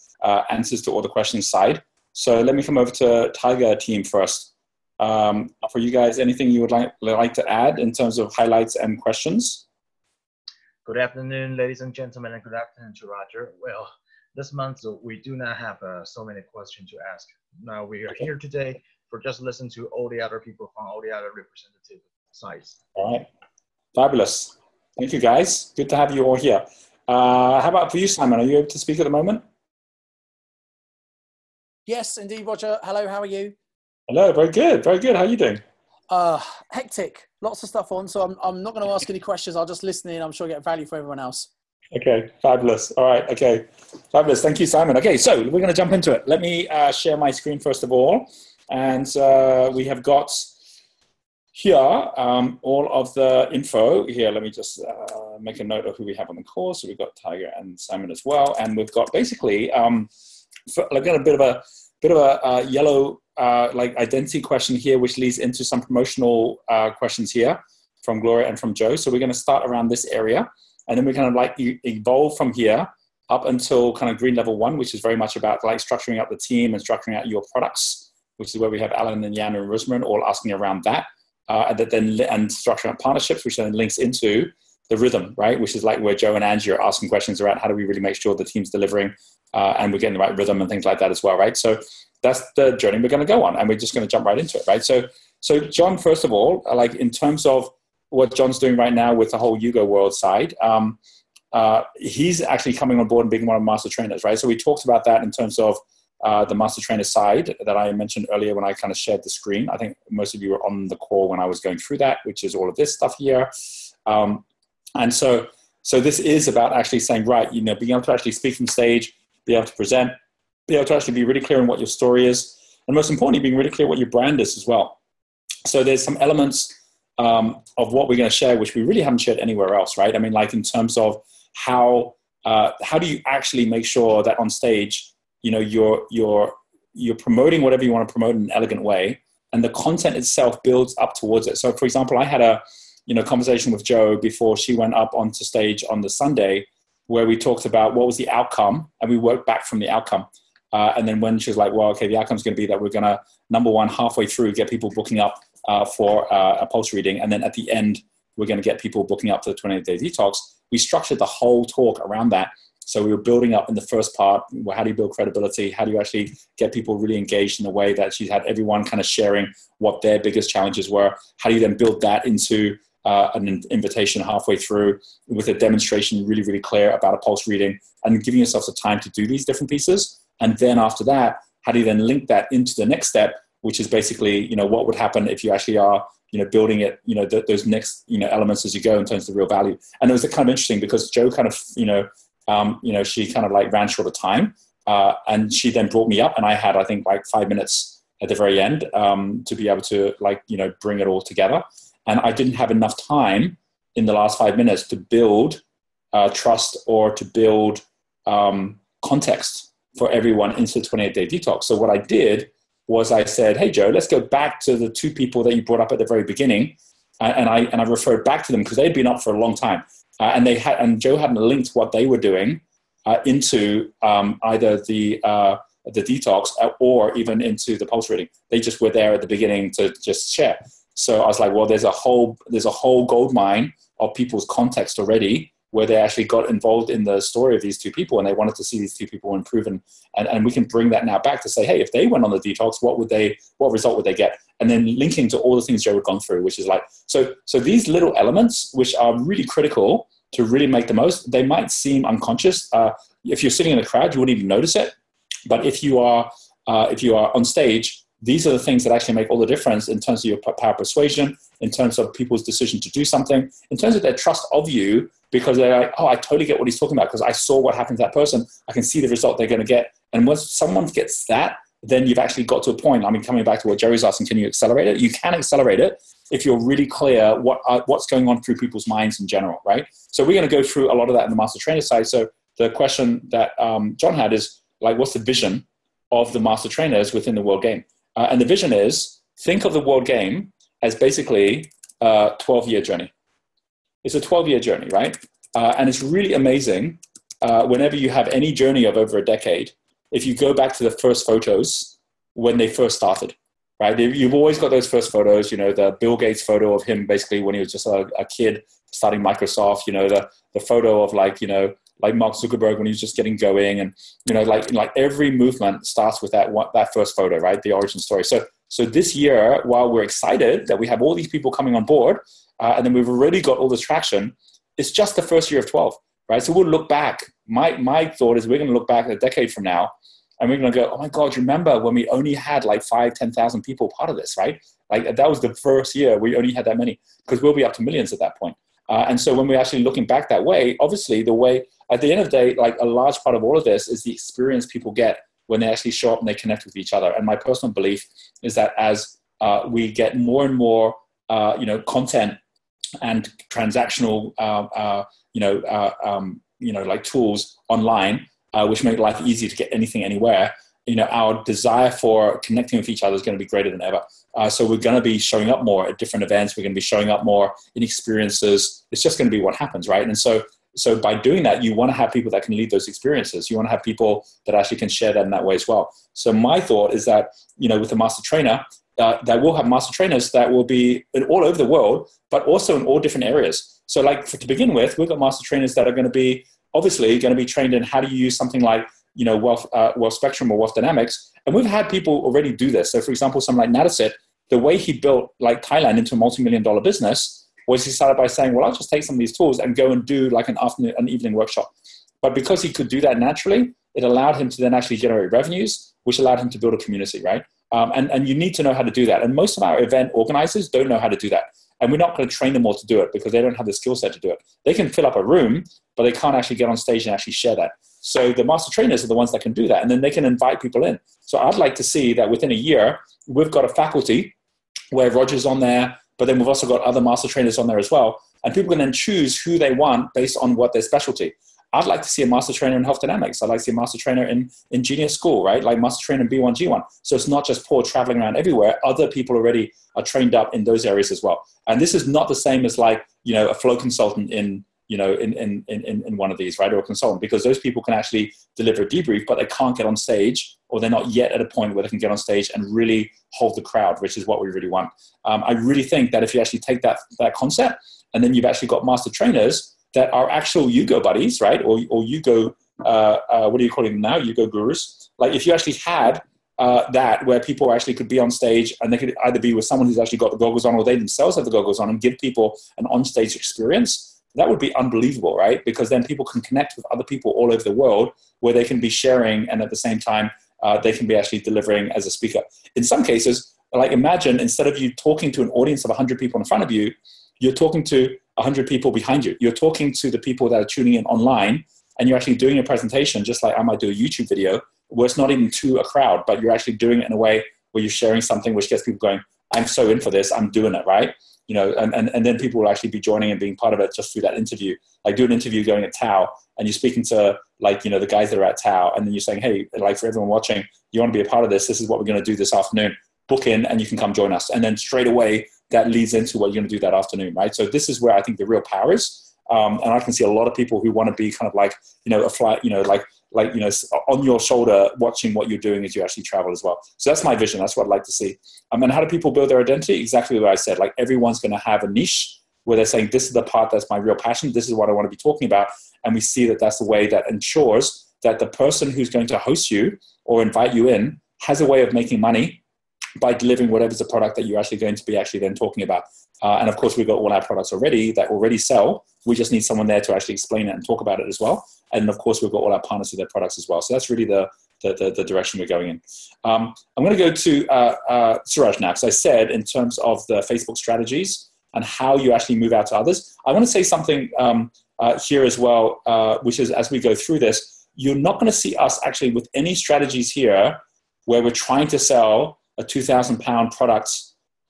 answers to all the questions side. So let me come over to Tiger team first. For you guys, anything you would like to add in terms of highlights and questions? Good afternoon, ladies and gentlemen, and good afternoon to Roger. Well, this month we do not have so many questions to ask. Now we are here today for just listen to all the other people from all the other representative sites. All right, fabulous. Thank you, guys. Good to have you all here. How about for you, Simon? Are you able to speak at the moment? Yes, indeed, Roger. Hello, how are you? Hello, very good, very good. How are you doing? Hectic, lots of stuff on, so I'm not going to ask any questions. I'll just listen in. I'm sure I get value for everyone else. Okay, fabulous. All right, okay, fabulous. Thank you, Simon. Okay, so we're going to jump into it. Let me share my screen first of all, and we have got here all of the info here. Let me just make a note of who we have on the call. So we've got Tiger and Simon as well, and we've got basically I've got a bit of a yellow like identity question here, which leads into some promotional questions here from Gloria and from Joe. So we're going to start around this area, and then we're kind of like evolve from here up until kind of green level 1, which is very much about like structuring out the team and structuring out your products, which is where we have Alan and Jan and Rusman all asking around that, and structuring out partnerships, which then links into the rhythm, right? Which is like where Joe and Angie are asking questions around how do we really make sure the team's delivering and we're getting the right rhythm and things like that as well, right? So that's the journey we're going to go on, and we're just going to jump right into it, right? So John, first of all, like in terms of what John's doing right now with the whole Yugo World side, he's actually coming on board and being one of the master trainers, right? So we talked about that in terms of the master trainer side that I mentioned earlier when I kind of shared the screen. I think most of you were on the call when I was going through that, which is all of this stuff here. And so this is about actually saying, right, you know, being able to actually speak from stage, be able to present, be able to actually be really clear on what your story is, and most importantly, being really clear what your brand is as well. So there's some elements of what we're going to share, which we really haven't shared anywhere else, right? I mean, like in terms of how do you actually make sure that on stage, you know, you're promoting whatever you want to promote in an elegant way, and the content itself builds up towards it. So, for example, I had a conversation with Joe before she went up onto stage on the Sunday, where we talked about what was the outcome, and we worked back from the outcome. And then when she was like, well, okay, the outcome is going to be that we're going to, number one, halfway through, get people booking up for a pulse reading. And then at the end, we're going to get people booking up for the 28-day detox. We structured the whole talk around that. So we were building up in the first part, how do you build credibility? How do you actually get people really engaged in a way that she's had everyone kind of sharing what their biggest challenges were? How do you then build that into an invitation halfway through with a demonstration really, really clear about a pulse reading, and giving yourself the time to do these different pieces? And then after that, how do you then link that into the next step which is basically, what would happen if you actually are, building it, those next, elements as you go in terms of the real value. And it was kind of interesting because Jo kind of, she kind of like ran short of time. And she then brought me up, and I had, I think, like 5 minutes at the very end to be able to bring it all together. And I didn't have enough time in the last 5 minutes to build trust or to build context for everyone into the 28-day detox. So what I did was I said, hey, Jo, let's go back to the 2 people that you brought up at the very beginning. And I referred back to them because they'd been up for a long time. And Jo hadn't linked what they were doing into either the detox or even into the pulse reading. They just were there at the beginning to just share. So I was like, well, there's a whole gold mine of people's context already where they actually got involved in the story of these 2 people, and they wanted to see these 2 people improve. And we can bring that now back to say, hey, if they went on the detox, what result would they get? And then linking to all the things Jo had gone through, which is like, so these little elements, which are really critical to really make the most, they might seem unconscious. If you're sitting in a crowd, you wouldn't even notice it. But if you are on stage, these are the things that actually make all the difference in terms of your power of persuasion, in terms of people's decision to do something, in terms of their trust of you, because they're like, oh, I totally get what he's talking about because I saw what happened to that person. I can see the result they're going to get. And once someone gets that, then you've actually got to a point. I mean, coming back to what Jerry's asking, can you accelerate it? You can accelerate it if you're really clear what's going on through people's minds in general, right? So we're going to go through a lot of that in the Master Trainer side. So the question that John had is, like, what's the vision of the Master Trainers within the World Game? And the vision is, think of the World Game as basically a 12-year journey. It's a 12-year journey, right? And it's really amazing whenever you have any journey of over a decade, if you go back to the first photos when they first started, right? You've always got those first photos, the Bill Gates photo of him basically when he was just a kid starting Microsoft, the photo of like Mark Zuckerberg when he was just getting going. And, like every movement starts with that first photo, right? The origin story. So this year, while we're excited that we have all these people coming on board, and then we've already got all this traction, it's just the first year of 12, right? So we'll look back. My thought is we're going to look back a decade from now, and we're going to go, oh my God, remember when we only had like 10,000 people part of this, right? Like that was the first year we only had that many, because we'll be up to millions at that point. And so when we're actually looking back that way, obviously at the end of the day, like a large part of all of this is the experience people get when they actually show up and they connect with each other. And my personal belief is that as we get more and more, content and transactional, like tools online, which make life easy to get anything anywhere, our desire for connecting with each other is going to be greater than ever. So we're going to be showing up more at different events. We're going to be showing up more in experiences. It's just going to be what happens, right? And so by doing that, you want to have people that can lead those experiences. You want to have people that actually can share that in that way as well. So my thought is that, with the Master Trainer, that we'll have Master Trainers that will be all over the world, but also in all different areas. So like to begin with, we've got Master Trainers that are going to be obviously going to be trained in how to use something like, wealth spectrum or wealth dynamics. And we've had people already do this. So for example, someone like Nadasit, the way he built like Thailand into a multi-million-dollar business was he started by saying, well, I'll just take some of these tools and go and do like an evening workshop. But because he could do that naturally, it allowed him to then actually generate revenues, which allowed him to build a community, right? And you need to know how to do that. And most of our event organizers don't know how to do that. And we're not going to train them all to do it because they don't have the skill set to do it. They can fill up a room, but they can't actually get on stage and actually share that. So the Master Trainers are the ones that can do that. And then they can invite people in. So I'd like to see that within a year, we've got a faculty where Roger's on there, but then we've also got other Master Trainers on there as well. And people can then choose who they want based on what their specialty. I'd like to see a Master Trainer in Health Dynamics. I'd like to see a Master Trainer in Genius School, right? Like Master Trainer in B1G1. So it's not just Paul traveling around everywhere. Other people already are trained up in those areas as well. And this is not the same as like, a flow consultant in one of these, right? Or a consultant, because those people can actually deliver a debrief, but they can't get on stage, or they're not yet at a point where they can get on stage and really hold the crowd, which is what we really want. I really think that if you actually take that concept, and then you've actually got Master Trainers that are actual Yugo buddies, right? Or Yugo, what do you call them now? Yugo gurus. Like if you actually had that where people actually could be on stage and they could either be with someone who's actually got the goggles on or they themselves have the goggles on and give people an on-stage experience, that would be unbelievable, right? Because then people can connect with other people all over the world where they can be sharing and at the same time, they can be actually delivering as a speaker. In some cases, like imagine instead of you talking to an audience of 100 people in front of you, you're talking to 100 people behind you. You're talking to the people that are tuning in online, and you're actually doing a presentation just like I might do a YouTube video where it's not even to a crowd, but you're actually doing it in a way where you're sharing something which gets people going, I'm so in for this, I'm doing it, right? You know, and then people will actually be joining and being part of it just through that interview. Like do an interview going at Tao, and you're speaking to like, you know, the guys that are at Tao, and then you're saying, hey, like for everyone watching, you want to be a part of this, this is what we're going to do this afternoon. Book in and you can come join us. And then straight away, that leads into what you're going to do that afternoon, right? So this is where I think the real power is. And I can see a lot of people who want to be kind of like, you know, a flight, you know, like, you know, on your shoulder, watching what you're doing as you actually travel as well. So that's my vision. That's what I'd like to see. And how do people build their identity? Exactly what I said. Like everyone's going to have a niche where they're saying, this is the part that's my real passion. This is what I want to be talking about. And we see that that's the way that ensures that the person who's going to host you or invite you in has a way of making money by delivering whatever's the product that you're actually going to be actually then talking about. And of course, we've got all our products already that already sell. We just need someone there to actually explain it and talk about it as well. And of course, we've got all our partners with their products as well. So that's really the direction we're going in. I'm going to go to Suraj now, because I said in terms of the Facebook strategies and how you actually move out to others. I want to say something here as well, which is as we go through this, you're not going to see us actually with any strategies here where we're trying to sell a £2,000 product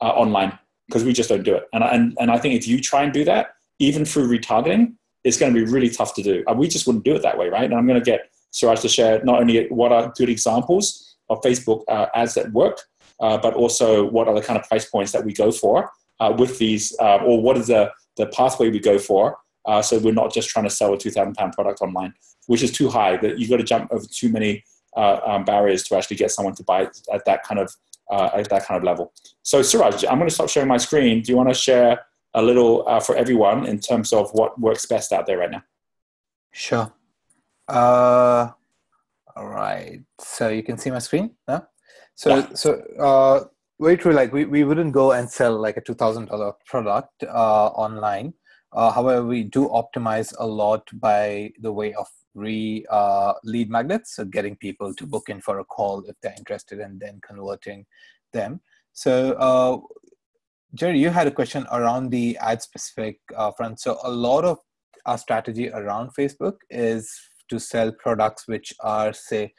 online, because we just don't do it. And I think if you try and do that, even through retargeting, it's going to be really tough to do. We just wouldn't do it that way, right? And I'm going to get Suraj to share not only what are good examples of Facebook ads that work, but also what are the kind of price points that we go for with these, or what is the pathway we go for, so we're not just trying to sell a £2,000 product online, which is too high, that you've got to jump over too many barriers to actually get someone to buy it at that kind of level. So Suraj, I'm going to stop sharing my screen. Do you want to share a little for everyone in terms of what works best out there right now? Sure. All right. So you can see my screen now. So very true. Like we wouldn't go and sell like a $2,000 product online. However, we do optimize a lot by the way of lead magnets, so getting people to book in for a call if they're interested, and then converting them. So Jerry, you had a question around the ad specific front. So a lot of our strategy around Facebook is to sell products which are, say,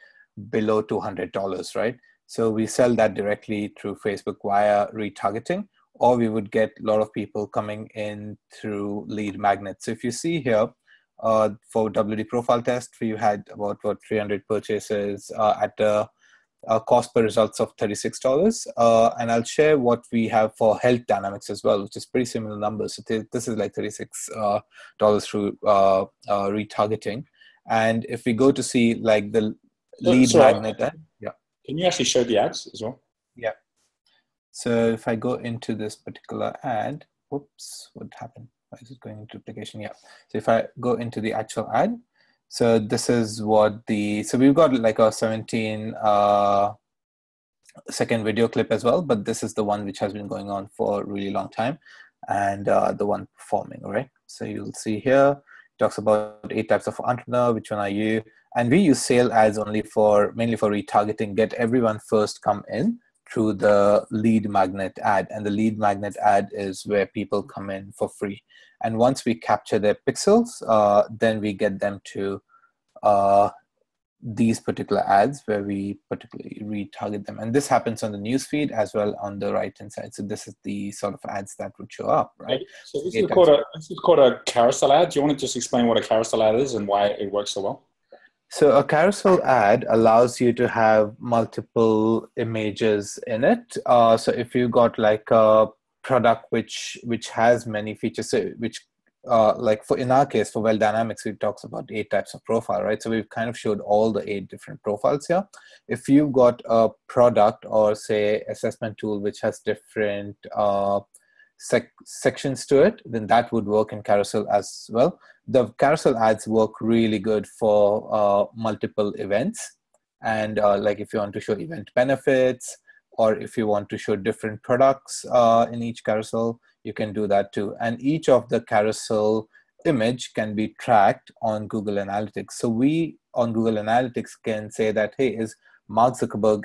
below $200, right? So we sell that directly through Facebook via retargeting, or we would get a lot of people coming in through lead magnets. So if you see here, for WD profile test, we had about 300 purchases at a cost per results of $36. And I'll share what we have for health dynamics as well, which is pretty similar numbers. So this is like $36 through retargeting. And if we go to see like the lead magnet, yeah. Can you actually show the ads as well? Yeah. So if I go into this particular ad, whoops, what happened? Why is it going into application? Yeah. So if I go into the actual ad, so this is what so we've got like a 17 second video clip as well, but this is the one which has been going on for a really long time, and the one performing, right? So you'll see here, it talks about 8 types of entrepreneur, which one are you? And we use sale ads mainly for retargeting, get everyone first come in through the lead magnet ad. And the lead magnet ad is where people come in for free. And once we capture their pixels, then we get them to these particular ads where we particularly retarget them. And this happens on the newsfeed as well on the right-hand side. So this is the sort of ads that would show up, right? So this is called a carousel ad. Do you want to just explain what a carousel ad is and why it works so well? So a carousel ad allows you to have multiple images in it. So if you got like a product which has many features, so which like in our case for Well Dynamics, it talks about 8 types of profile, right? So we've kind of showed all the 8 different profiles here. If you've got a product or say assessment tool which has different sections to it, then that would work in carousel as well. The carousel ads work really good for multiple events, and like if you want to show event benefits, or if you want to show different products in each carousel, you can do that too. And each of the carousel image can be tracked on Google Analytics. So we on Google Analytics can say that, hey, is Mark Zuckerberg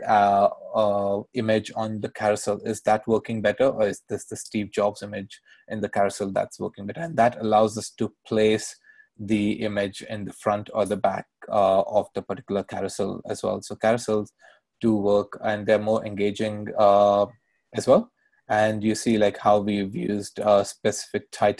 image on the carousel, is that working better, or is this the Steve Jobs image in the carousel that's working better? And that allows us to place the image in the front or the back of the particular carousel as well. So carousels do work, and they're more engaging as well. And you see like how we've used specific titles